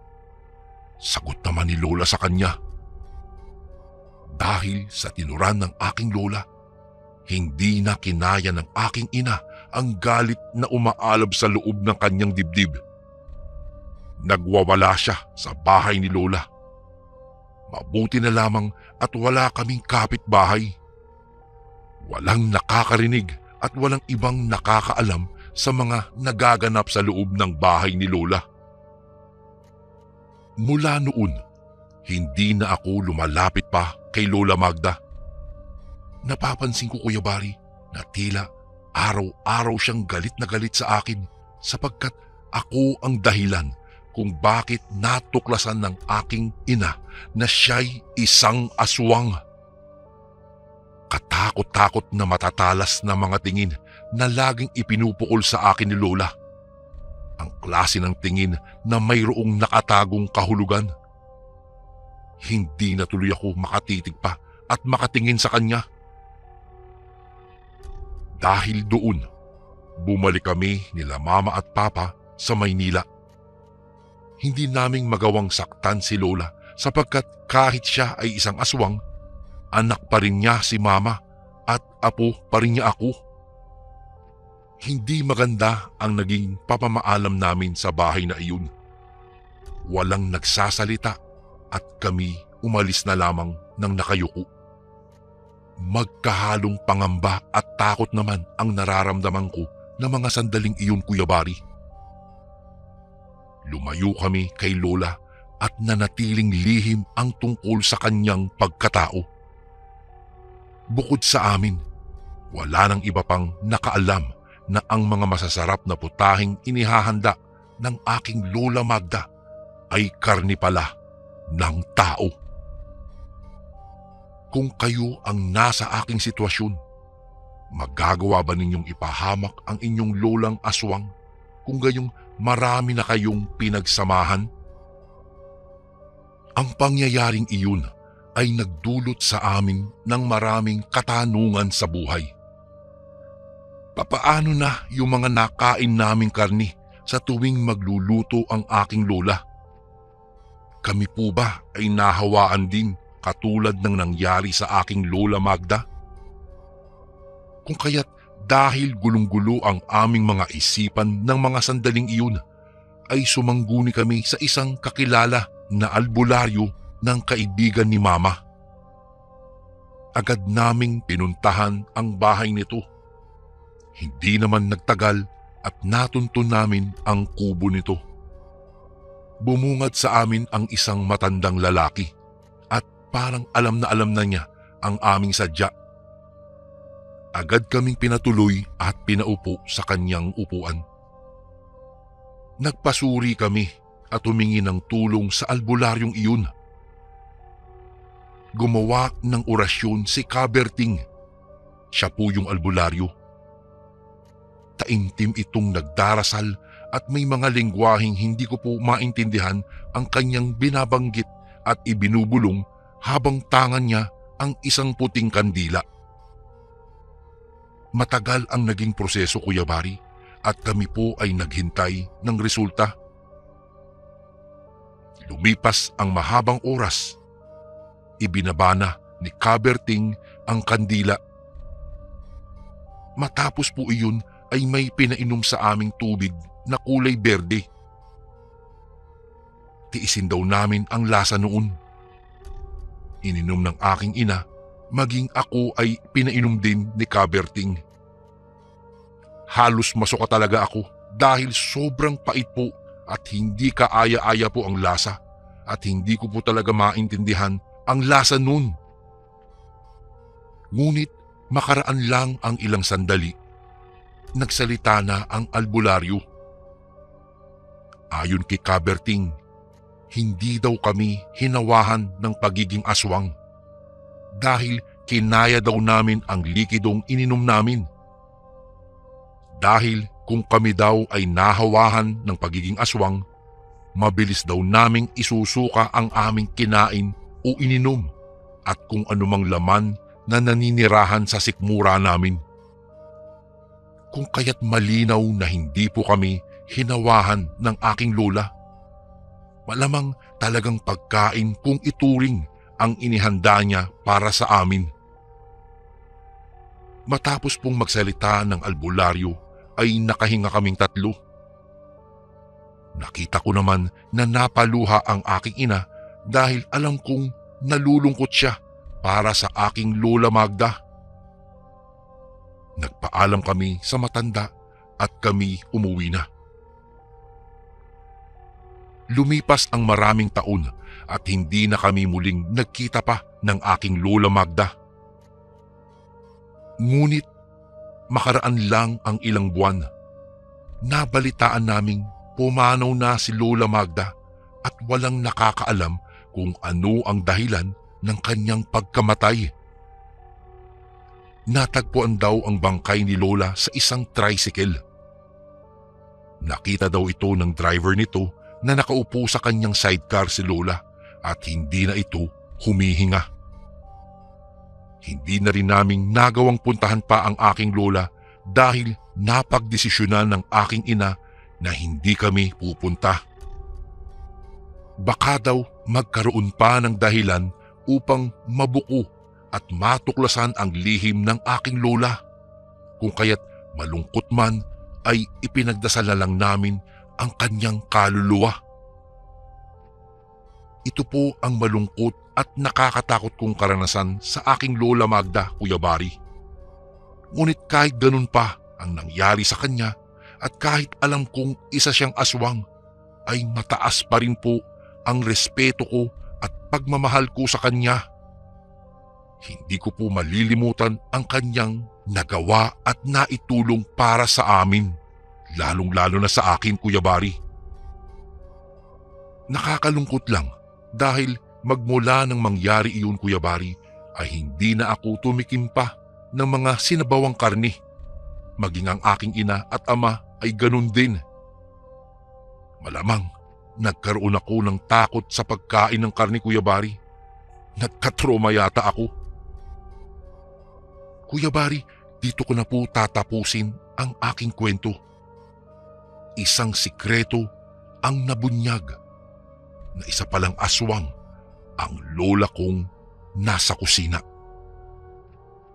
A: Sagot naman ni Lola sa kanya. Dahil sa tinuran ng aking lola, hindi na kinaya ng aking ina ang galit na umaalab sa loob ng kanyang dibdib. Nagwawala siya sa bahay ni Lola. Mabuti na lamang at wala kaming kapitbahay. Walang nakakarinig at walang ibang nakakaalam sa mga nagaganap sa loob ng bahay ni Lola. Mula noon, hindi na ako lumalapit pa kay Lola Magda. Napapansin ko, Kuya Bari, na tila araw-araw siyang galit na galit sa akin sapagkat ako ang dahilan kung bakit natuklasan ng aking ina na siya'y isang aswang. Katakot-takot na matatalas na mga tingin na laging ipinupukol sa akin ni Lola. Ang klase ng tingin na mayroong nakatagong kahulugan. Hindi na tuloy ako makatitig pa at makatingin sa kanya. Dahil doon, bumalik kami nila Mama at Papa sa Maynila. Hindi naming magawang saktan si Lola sapagkat kahit siya ay isang aswang, anak pa rin niya si Mama at apo pa rin niya ako. Hindi maganda ang naging papamaalam namin sa bahay na iyon. Walang nagsasalita at kami umalis na lamang ng nakayuko. Magkahalong pangamba at takot naman ang nararamdaman ko na mga sandaling iyon, Kuya Bari. Lumayo kami kay Lola at nanatiling lihim ang tungkol sa kanyang pagkatao. Bukod sa amin, wala nang iba pang nakaalam na ang mga masasarap na putahing inihahanda ng aking Lola Magda ay karni pala ng tao. Kung kayo ang nasa aking sitwasyon, magagawa ba ninyong ipahamak ang inyong lolang aswang kung gayong marami na kayong pinagsamahan? Ang pangyayaring iyon ay nagdulot sa amin ng maraming katanungan sa buhay. Papaano na yung mga nakain naming karni sa tuwing magluluto ang aking lola? Kami po ba ay nahawaan din katulad ng nangyari sa aking Lola Magda? Kung kaya't dahil gulong-gulo ang aming mga isipan ng mga sandaling iyon, ay sumangguni kami sa isang kakilala na albularyo ng kaibigan ni Mama. Agad naming pinuntahan ang bahay nito. Hindi naman nagtagal at natuntun namin ang kubo nito. Bumungad sa amin ang isang matandang lalaki at parang alam na niya ang aming sadya. Agad kaming pinatuloy at pinaupo sa kanyang upuan. Nagpasuri kami at humingi ng tulong sa albularyong iyon. Gumawa ng orasyon si Kaberting. Siya po yung albularyo. Taimtim itong nagdarasal at may mga lengguwaheng hindi ko po maintindihan ang kanyang binabanggit at ibinubulong habang tangan niya ang isang puting kandila. Matagal ang naging proseso, Kuya Bari, at kami po ay naghintay ng resulta. Lumipas ang mahabang oras. Ibinaba na ni Kaberting ang kandila. Matapos po iyon ay may pinainom sa aming tubig na kulay berde. Tiisin daw namin ang lasa noon. Ininom ng aking ina, maging ako ay pinainom din ni Kaberting. Halos masuka talaga ako dahil sobrang pait po at hindi kaaya-aya po ang lasa at hindi ko po talaga maintindihan ang lasa nun. Ngunit makaraan lang ang ilang sandali, nagsalita na ang albularyo. Ayon kay Kaberting, hindi daw kami hinawahan ng pagiging aswang dahil kinaya daw namin ang likidong ininom namin. Dahil kung kami daw ay nahawahan ng pagiging aswang, mabilis daw naming isusuka ang aming kinain o ininom at kung anumang laman na naninirahan sa sikmura namin. Kung kaya't malinaw na hindi po kami hinawahan ng aking lola. Malamang talagang pagkain kung ituring ang inihanda niya para sa amin. Matapos pong magsalita ng albularyo ay nakahinga kaming tatlo. Nakita ko naman na napaluha ang aking ina dahil alam kong nalulungkot siya para sa aking Lola Magda. Nagpaalam kami sa matanda at kami umuwi na. Lumipas ang maraming taon at hindi na kami muling nagkita pa ng aking Lola Magda. Ngunit makaraan lang ang ilang buwan, nabalitaan naming pumanaw na si Lola Magda at walang nakakaalam kung ano ang dahilan ng kanyang pagkamatay. Natagpuan daw ang bangkay ni Lola sa isang tricycle. Nakita daw ito ng driver nito na nakaupo sa kanyang sidecar si Lola at hindi na ito humihinga. Hindi na rin naming nagawang puntahan pa ang aking lola dahil napagdesisyonan ng aking ina na hindi kami pupunta. Baka daw magkaroon pa ng dahilan upang mabuko at matuklasan ang lihim ng aking lola. Kung kaya't malungkot man ay ipinagdasal na lang namin ang kanyang kaluluwa. Ito po ang malungkot at nakakatakot kong karanasan sa aking Lola Magda, Kuya Bari. Ngunit kahit ganun pa ang nangyari sa kanya at kahit alam kong isa siyang aswang, ay mataas pa rin po ang respeto ko at pagmamahal ko sa kanya. Hindi ko po malilimutan ang kanyang nagawa at naitulong para sa amin, lalong-lalo na sa akin, Kuya Bari. Nakakalungkot lang dahil magmula nang mangyari iyon, Kuya Bari, ay hindi na ako tumikim pa ng mga sinabawang karne. Maging ang aking ina at ama ay ganun din. Malamang nagkaroon ako ng takot sa pagkain ng karne, Kuya Bari. Nagkatroma yata ako. Kuya Bari, dito ko na po tatapusin ang aking kwento. Isang sikreto ang nabunyag na isa palang aswang ang lola kong nasa kusina.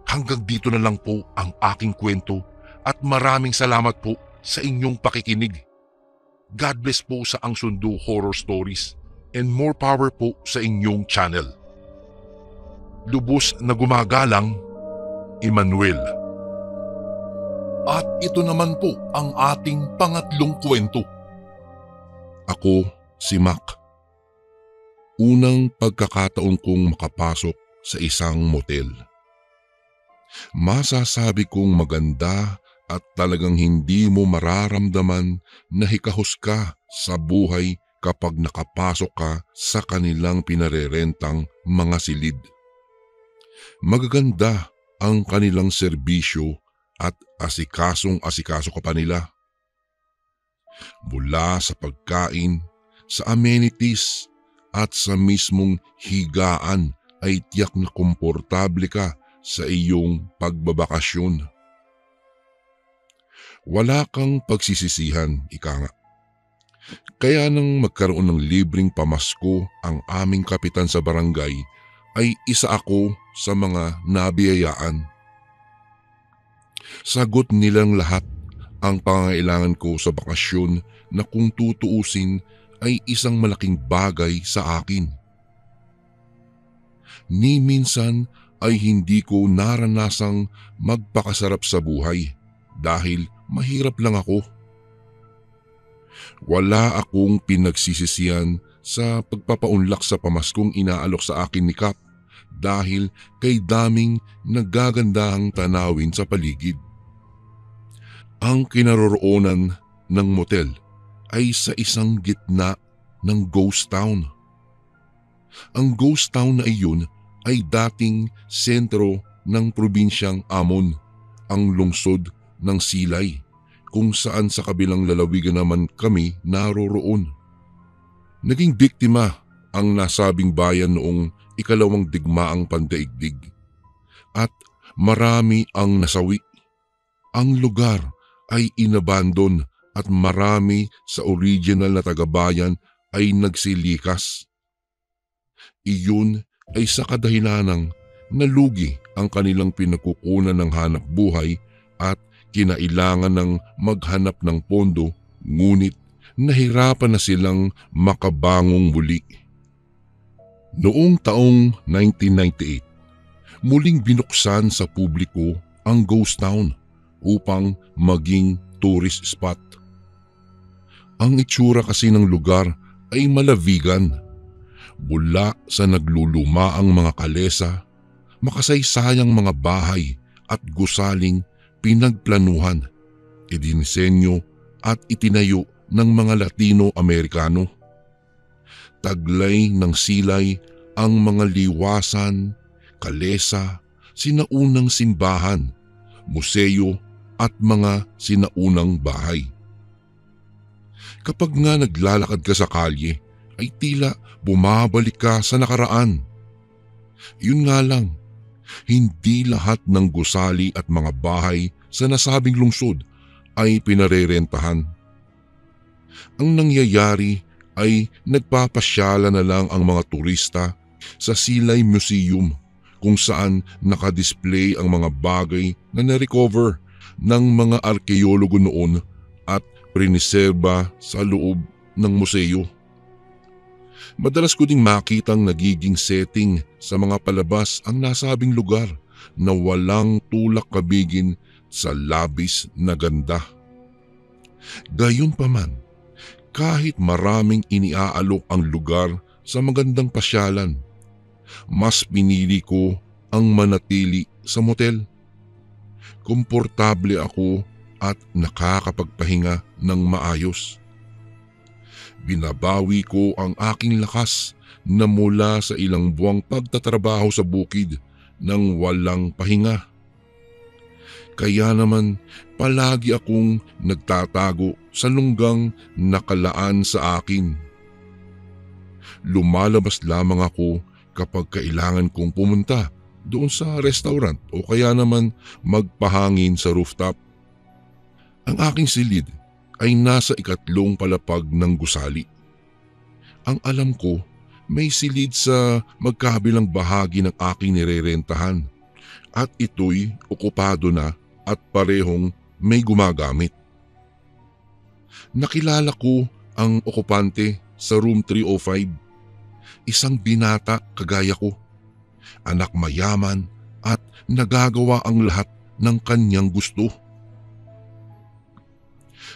A: Hanggang dito na lang po ang aking kwento at maraming salamat po sa inyong pakikinig. God bless po sa Ang Sundo Horror Stories and more power po sa inyong channel. Lubos na gumagalang, Emmanuel. At ito naman po ang ating pangatlong kwento. Ako si Mac. Unang pagkakataon kong makapasok sa isang motel. Masasabi kong maganda at talagang hindi mo mararamdaman na hikahos ka sa buhay kapag nakapasok ka sa kanilang pinarerentang mga silid. Magaganda ang kanilang serbisyo at asikasong-asikaso ka pa nila. Mula sa pagkain, sa amenities, at sa mismong higaan ay tiyak na komportable ka sa iyong pagbabakasyon. Wala kang pagsisisihan, ika nga. Kaya nang magkaroon ng libreng pamasko ang aming kapitan sa barangay, ay isa ako sa mga nabiyayaan. Sagot nilang lahat ang pangangailangan ko sa bakasyon na kung tutuusin ay isang malaking bagay sa akin. Ni minsan ay hindi ko naranasang magpakasarap sa buhay dahil mahirap lang ako.
B: Wala akong pinagsisisihan sa pagpapaunlak sa pamaskong inaalok sa akin ni Kap dahil kay daming nagagandahang tanawin sa paligid. Ang kinaroroonan ng motel ay sa isang gitna ng ghost town. Ang ghost town na iyon ay dating sentro ng probinsyang Amon, ang lungsod ng Silay, kung saan sa kabilang lalawigan naman kami naroroon. Naging biktima ang nasabing bayan noong ikalawang digmaang pandaigdig at marami ang nasawi. Ang lugar ay inabandon at marami sa original na tagabayan ay nagsilikas. Iyon ay sa kadahilanang nalugi ang kanilang pinagkukunan ng hanap buhay at kinailangan ng maghanap ng pondo, ngunit nahirapan na silang makabangong muli. Noong taong 1998, muling binuksan sa publiko ang ghost town upang maging tourist spot. Ang itsura kasi ng lugar ay malavigan, bula sa naglulumaang mga kalesa, makasaysayang mga bahay at gusaling pinagplanuhan, idinisenyo at itinayo ng mga Latino-Amerikano. Taglay ng Silay ang mga liwasan, kalesa, sinaunang simbahan, museo at mga sinaunang bahay. Kapag nga naglalakad ka sa kalye, ay tila bumabalik ka sa nakaraan. Yun nga lang, hindi lahat ng gusali at mga bahay sa nasabing lungsod ay pinarerentahan. Ang nangyayari ay nagpapasyala na lang ang mga turista sa Silay Museum, kung saan nakadisplay ang mga bagay na narecover ng mga arkeologo noon at priniserba sa loob ng museo. Madalas ko ding makitang nagiging setting sa mga palabas ang nasabing lugar na walang tulak kabigin sa labis na ganda. Gayunpaman, kahit maraming iniaalok ang lugar sa magandang pasyalan, mas pinili ko ang manatili sa motel. Komportable ako at nakakapagpahinga ng maayos. Binabawi ko ang aking lakas na mula sa ilang buwang pagtatrabaho sa bukid nang walang pahinga. Kaya naman palagi akong nagtatago sa lunggang nakalaan sa akin. Lumalabas lamang ako kapag kailangan kong pumunta doon sa restaurant o kaya naman magpahangin sa rooftop. Ang aking silid ay nasa ikatlong palapag ng gusali. Ang alam ko, may silid sa magkabilang bahagi ng aking nirerentahan at ito'y okupado na at parehong may gumagamit. Nakilala ko ang okupante sa room 305. Isang binata kagaya ko, anak mayaman at nagagawa ang lahat ng kanyang gusto.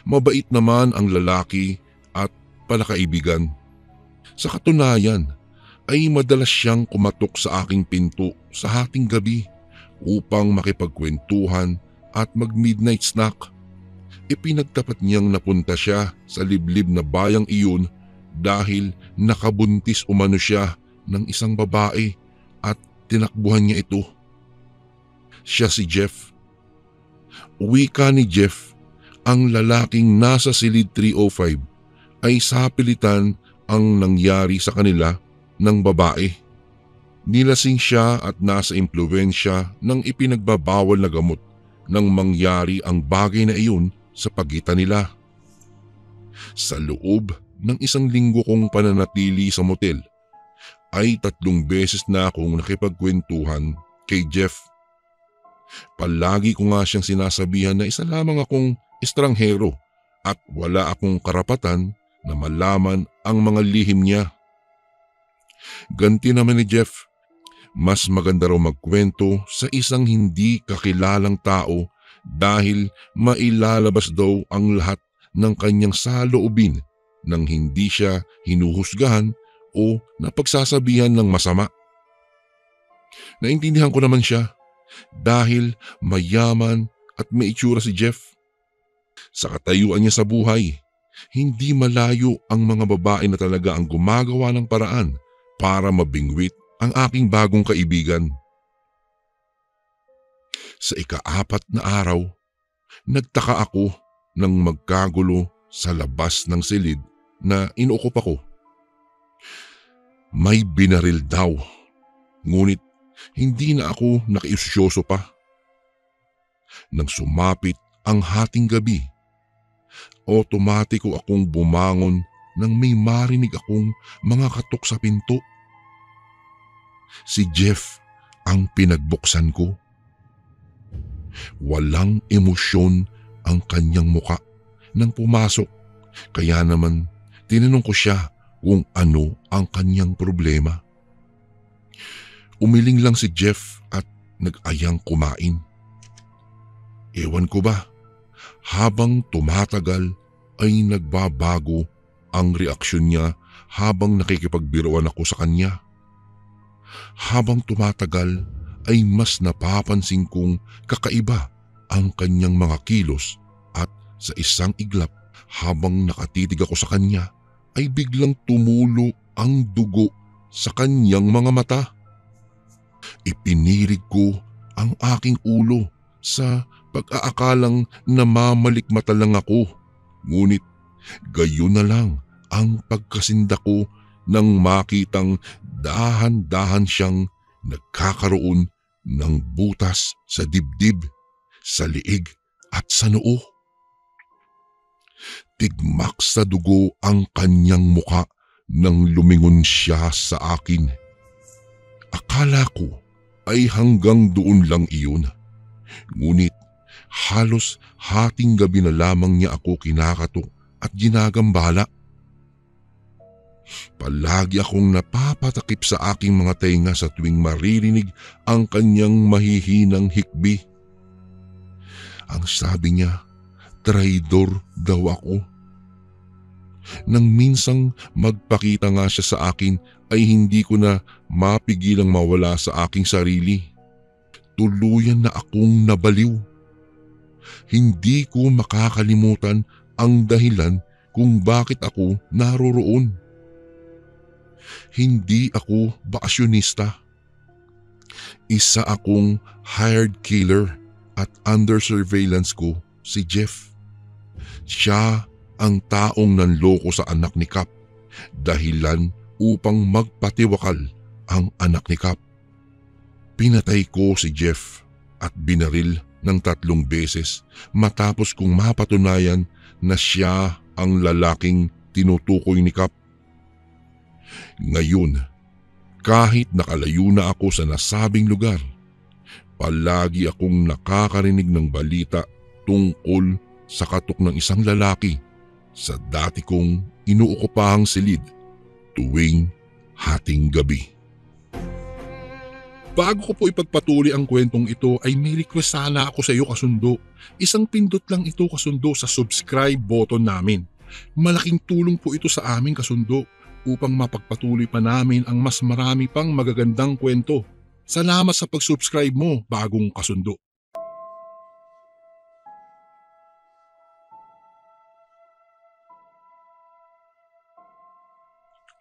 B: Mabait naman ang lalaki at palakaibigan. Sa katunayan ay madalas siyang kumatok sa aking pinto sa hating gabi upang makipagkwentuhan at mag-midnight snack. Ipinagtapat niyang napunta siya sa liblib na bayang iyon dahil nakabuntis umano siya ng isang babae at tinakbuhan niya ito. Siya si Jeff. Wika ni Jeff, ang lalaking nasa silid 305 ay sapilitan ang nangyari sa kanila ng babae. Nilasing siya at nasa impluwensya ng ipinagbabawal na gamot nang mangyari ang bagay na iyon sa pagitan nila. Sa loob ng 1 linggo kong pananatili sa motel, ay 3 beses na akong nakipagkwentuhan kay Jeff. Palagi ko nga siyang sinasabihan na isa lamang akong estranghero at wala akong karapatan na malaman ang mga lihim niya. Ganti naman ni Jeff, mas maganda raw magkwento sa isang hindi kakilalang tao dahil mailalabas daw ang lahat
C: ng kanyang saloobin nang hindi siya hinuhusgahan o napagsasabihan ng masama. Naintindihan ko naman siya dahil mayaman at may itsura si Jeff. Sa katayuan niya sa buhay, hindi malayo ang mga babae na talaga ang gumagawa ng paraan para mabingwit ang aking bagong kaibigan. Sa ika-4 na araw, nagtaka ako nang magkagulo sa labas ng silid na inuukup ako. May binaril daw, ngunit hindi na ako nakiusyoso pa. Nang sumapit ang hating gabi, otomatiko akong bumangon nang may marinig akong mga katok sa pinto. Si Jeff ang pinagbuksan ko. Walang emosyon ang kanyang muka nang pumasok, kaya naman tinanong ko siya kung ano ang kanyang problema. Umiling lang si Jeff at nag-ayang kumain. Ewan ko ba, habang tumatagal ay nagbabago ang reaksyon niya habang nakikipagbiruan ako sa kanya. Habang tumatagal ay mas napapansin kong kakaiba ang kanyang mga kilos at sa isang iglap habang nakatitig ako sa kanya ay biglang tumulo ang dugo sa kanyang mga mata. Ipinirig ko ang aking ulo sa pag-aakalang namamalikmata lang ako, ngunit gayon na lang ang pagkasinda ko nang makitang dahan-dahan siyang nagkakaroon ng butas sa dibdib, sa liig at sa noo. Tigmak sa dugo ang kanyang muka nang lumingon siya sa akin. Akala ko ay hanggang doon lang iyon, ngunit halos hating gabi na lamang niya ako kinakatok at ginagambala. Palagi akong napapatakip sa aking mga tenga sa tuwing maririnig ang kanyang mahihinang hikbi. Ang sabi niya, traidor daw ako. Nang minsang magpakita nga siya sa akin ay hindi ko na mapigilang mawala sa aking sarili. Tuluyan na akong nabaliw. Hindi ko makakalimutan ang dahilan kung bakit ako naroroon. Hindi ako bakasyonista. Isa akong hired killer at under surveillance ko si Jeff. Siya ang taong nanloko sa anak ni Cap, dahilan upang magpatiwakal ang anak ni Cap. Pinatay ko si Jeff at binaril ng 3 beses matapos kong mapatunayan na siya ang lalaking tinutukoy ni Cap. Ngayon, kahit nakalayo na ako sa nasabing lugar, palagi akong nakakarinig ng balita tungkol sa katok ng isang lalaki sa dati kong inuukupahang silid tuwing hating gabi. Bago ko po ipagpatuloy ang kwentong ito ay may request sana ako sa iyo kasundo. Isang pindot lang ito kasundo sa subscribe button namin. Malaking tulong po ito sa amin kasundo upang mapagpatuloy pa namin ang mas marami pang magagandang kwento. Salamat sa pag-subscribe mo, bagong kasundo.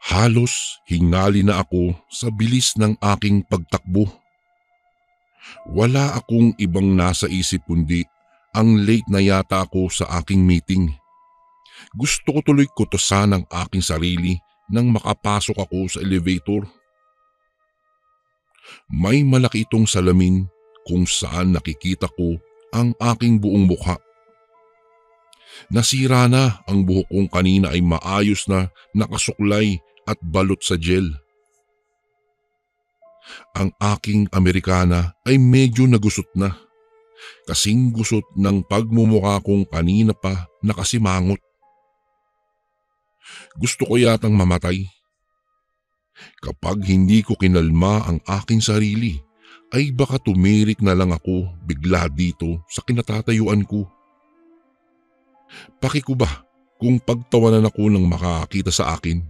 C: Halos hingali na ako sa bilis ng aking pagtakbo. Wala akong ibang nasa isip kundi ang late na yata ako sa aking meeting. Gusto ko tuloy kutusan ang aking sarili nang makapasok ako sa elevator. May malaki itong salamin kung saan nakikita ko ang aking buong mukha. Nasira na ang buhok kong kanina ay maayos na nakasuklay at balot sa gel. Ang aking Amerikana ay medyo nagusot na, kasing gusot ng pagmumukha kong kanina pa nakasimangot. Gusto ko yatang mamatay. Kapag hindi ko kinalma ang aking sarili, ay baka tumirik na lang ako bigla dito sa kinatatayuan ko. Paki ko ba kung pagtawanan ako ng makakita sa akin?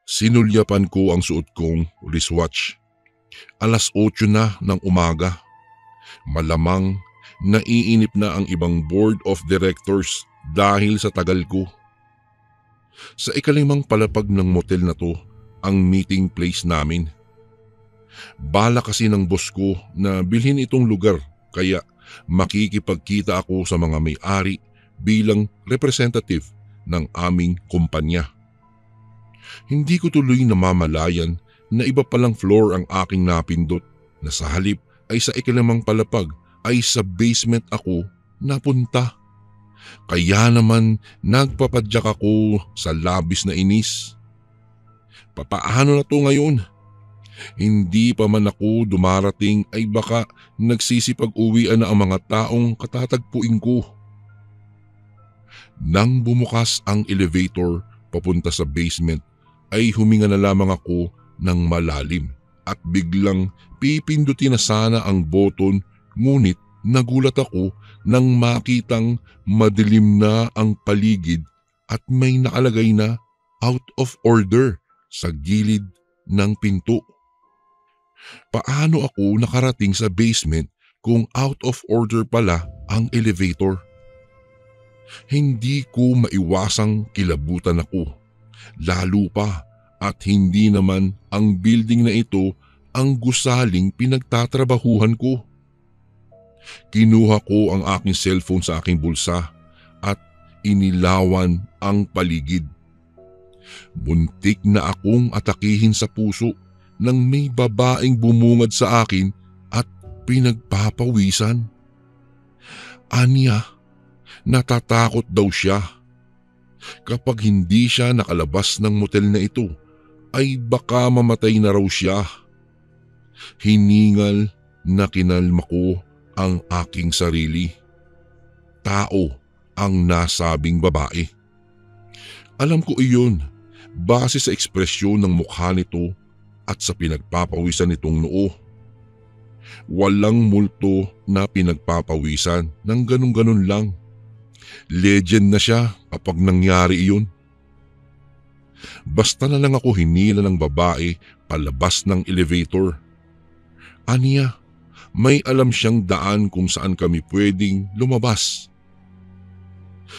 C: Sinulyapan ko ang suot kong wristwatch. 8:00 na ng umaga. Malamang naiinip na ang ibang board of directors dahil sa tagal ko. Sa ikalimang palapag ng motel na to ang meeting place namin. Bala kasi ng boss ko na bilhin itong lugar kaya makikipagkita ako sa mga may-ari bilang representative ng aming kumpanya. Hindi ko tuloy namamalayan na iba palang floor ang aking napindot na sa halip ay sa ikalimang palapag ay sa basement ako napunta. Kaya naman nagpapadyak ako sa labis na inis. Papaano na to ngayon? Hindi pa man ako dumarating ay baka nagsisipag-uwian na ang mga taong katatagpuin ko. Nang bumukas ang elevator papunta sa basement ay huminga na lamang ako ng malalim at biglang pipindutin na sana ang button ngunit nagulat ako nang makitang madilim na ang paligid at may nakalagay na out of order sa gilid ng pinto. Paano ako nakarating sa basement kung out of order pala ang elevator? Hindi ko maiwasang kilabutan ako, lalo pa at hindi naman ang building na ito ang gusaling pinagtatrabahuhan ko. Kinuha ko ang aking cellphone sa aking bulsa at inilawan ang paligid. Muntik na akong atakihin sa puso nang may babaeng bumungad sa akin at pinagpapawisan. Anya, natatakot daw siya. Kapag hindi siya nakalabas ng motel na ito, ay baka mamatay na raw siya. Hiningal na kinalma ko ang aking sarili. Tao ang nasabing babae. Alam ko iyon base sa ekspresyon ng mukha nito at sa pinagpapawisan nitong noo. Walang multo na pinagpapawisan ng ganun-ganun lang. Legend na siya kapag nangyari iyon. Basta na lang ako hinila ng babae palabas ng elevator. Aniya, may alam siyang daan kung saan kami pwedeng lumabas.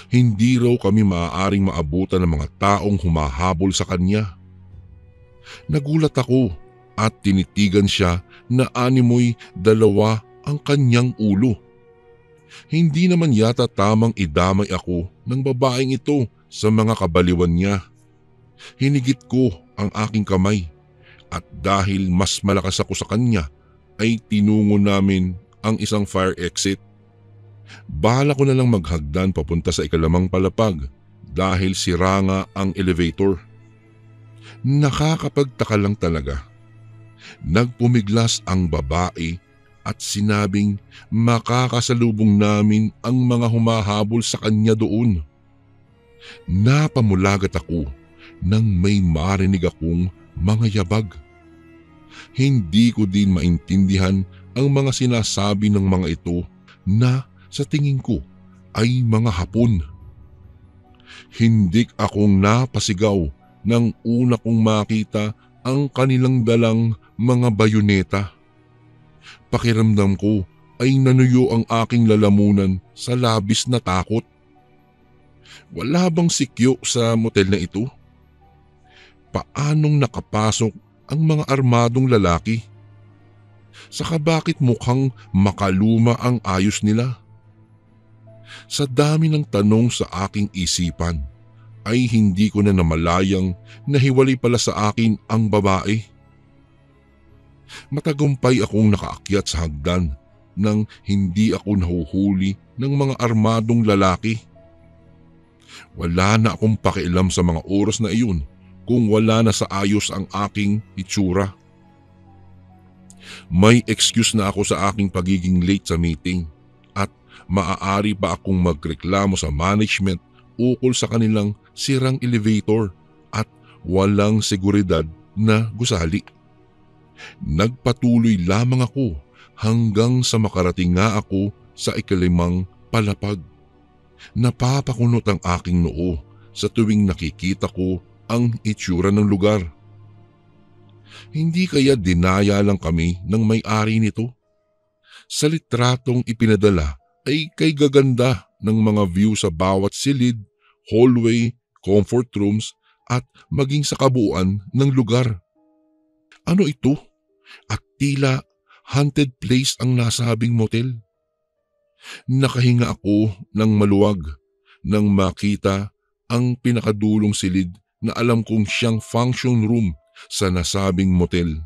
C: Hindi raw kami maaaring maabutan ng mga taong humahabol sa kanya. Nagulat ako at tinitigan siya na animoy 2 ang kanyang ulo. Hindi naman yata tamang idamay ako ng babaeng ito sa mga kabaliwan niya. Hinigit ko ang aking kamay at dahil mas malakas ako sa kanya ay tinungo namin ang isang fire exit. Bahala ko na lang maghagdan papunta sa ikalimang palapag dahil sira nga ang elevator. Nakakapagtaka lang talaga. Nagpumiglas ang babae at sinabing makakasalubong namin ang mga humahabol sa kanya doon. Napamulagat ako nang may marinig akong mga yabag. Hindi ko din maintindihan ang mga sinasabi ng mga ito na sa tingin ko ay mga Hapon. Hindik akong napasigaw nang una kong makita ang kanilang dalang mga bayoneta. Pakiramdam ko ay nanuyo ang aking lalamunan sa labis na takot. Wala bang sikyo sa motel na ito? Paanong nakapasok ang mga armadong lalaki? Saka bakit mukhang makaluma ang ayos nila? Sa dami ng tanong sa aking isipan, ay hindi ko na namalayang nahiwalay pala sa akin ang babae. Matagumpay akong nakaakyat sa hagdan nang hindi ako nahuhuli ng mga armadong lalaki. Wala na akong pakialam sa mga oras na iyon kung wala na sa ayos ang aking itsura. May excuse na ako sa aking pagiging late sa meeting at maaari pa akong magreklamo sa management ukol sa kanilang sirang elevator at walang seguridad na gusali. Nagpatuloy lamang ako hanggang sa makarating nga ako sa ikalimang palapag. Napapakunot ang aking noo sa tuwing nakikita ko ang itsura ng lugar. Hindi kaya dinaya lang kami ng may-ari nito? Sa litratong ipinadala ay kay gaganda ng mga view sa bawat silid, hallway, comfort rooms at maging sa kabuuan ng lugar. Ano ito? At tila haunted place ang nasabing motel. Nakahinga ako ng maluwag nang makita ang pinakadulong silid na alam kong siyang function room sa nasabing motel.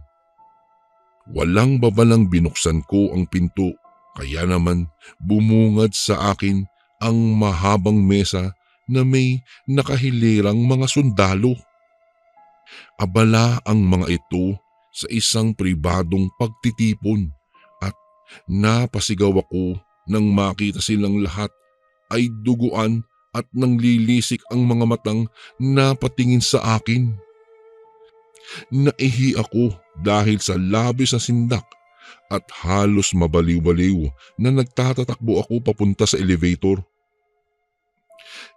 C: Walang babalang binuksan ko ang pinto, kaya naman bumungad sa akin ang mahabang mesa na may nakahilirang mga sundalo. Abala ang mga ito sa isang pribadong pagtitipon at napasigaw ako nang makita silang lahat ay duguan at nanglilisik ang mga matang napatingin sa akin. Naihi ako dahil sa labis na sindak at halos mabaliw-baliw na nagtatatakbo ako papunta sa elevator.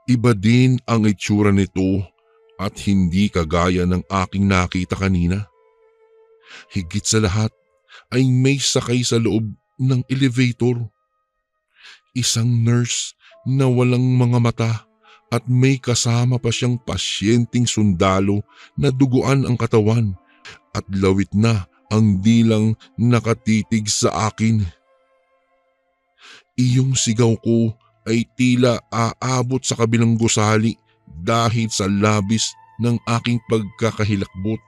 C: Iba din ang itsura nito at hindi kagaya ng aking nakita kanina. Higit sa lahat ay may sakay sa loob ng elevator. Isang nurse na walang mga mata at may kasama pa siyang pasyenteng sundalo na duguan ang katawan at lawit na ang dilang nakatitig sa akin. Iyong sigaw ko ay tila aabot sa kabilang gusali dahil sa labis ng aking pagkakahilakbot.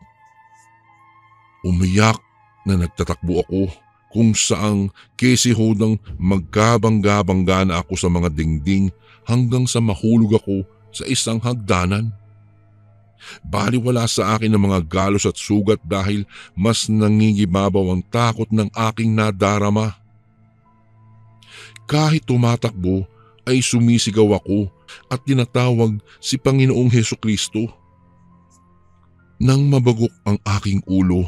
C: Umiyak na nagtatakbo ako kung saang kesihodang magkabangga-bangga na ako sa mga dingding hanggang sa mahulog ako sa isang hagdanan. Baliwala sa akin ang mga galos at sugat dahil mas nangingibabaw ang takot ng aking nadarama. Kahit tumatakbo ay sumisigaw ako at tinatawag si Panginoong Hesukristo. Nang mabagok ang aking ulo,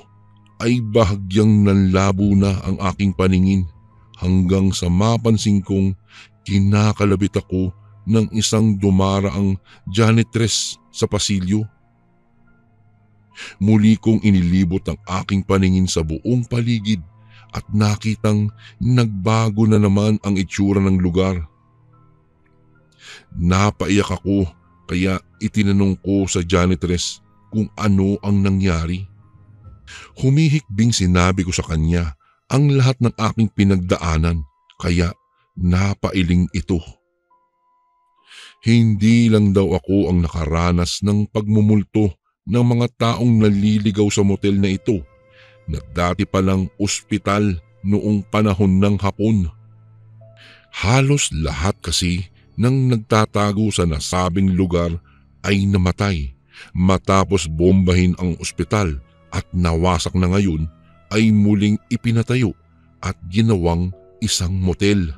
C: ay bahagyang nanlabo na ang aking paningin hanggang sa mapansin kong kinakalabit ako ng isang dumaraang janitress sa pasilyo. Muli kong inilibot ang aking paningin sa buong paligid at nakitang nagbago na naman ang itsura ng lugar. Napaiyak ako kaya itinanong ko sa janitress kung ano ang nangyari. Humihikbing sinabi ko sa kanya ang lahat ng aking pinagdaanan kaya napailing ito. Hindi lang daw ako ang nakaranas ng pagmumulto ng mga taong naliligaw sa motel na ito na dati palang ospital noong panahon ng Hapon. Halos lahat kasi ng nagtatago sa nasabing lugar ay namatay matapos bombahin ang ospital at nawasak na ngayon ay muling ipinatayo at ginawang isang motel.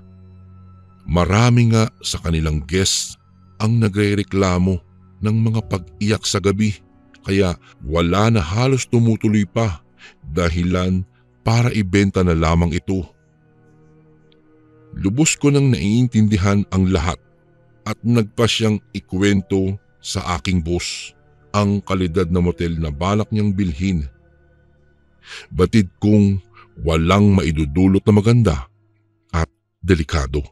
C: Marami nga sa kanilang guests ang nagrereklamo ng mga pag-iyak sa gabi kaya wala na halos tumutuloy pa dahilan para ibenta na lamang ito. Lubos ko nang naiintindihan ang lahat at nagpa siyang ikwento sa aking boss ang kalidad na motel na balak niyang bilhin. Batid kong walang maidudulot na maganda at delikado.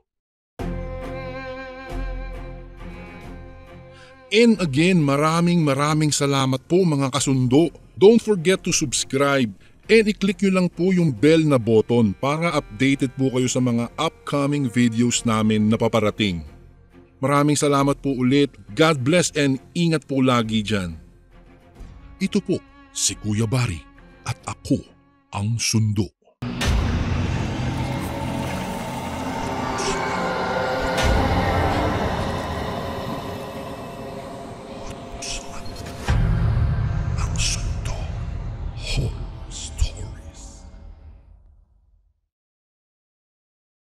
A: And again, maraming salamat po mga kasundo. Don't forget to subscribe and i-click nyo lang po yung bell na button para updated po kayo sa mga upcoming videos namin na paparating. Maraming salamat po ulit. God bless and ingat po lagi dyan. Ito po si Kuya Bari at ako ang Sundo.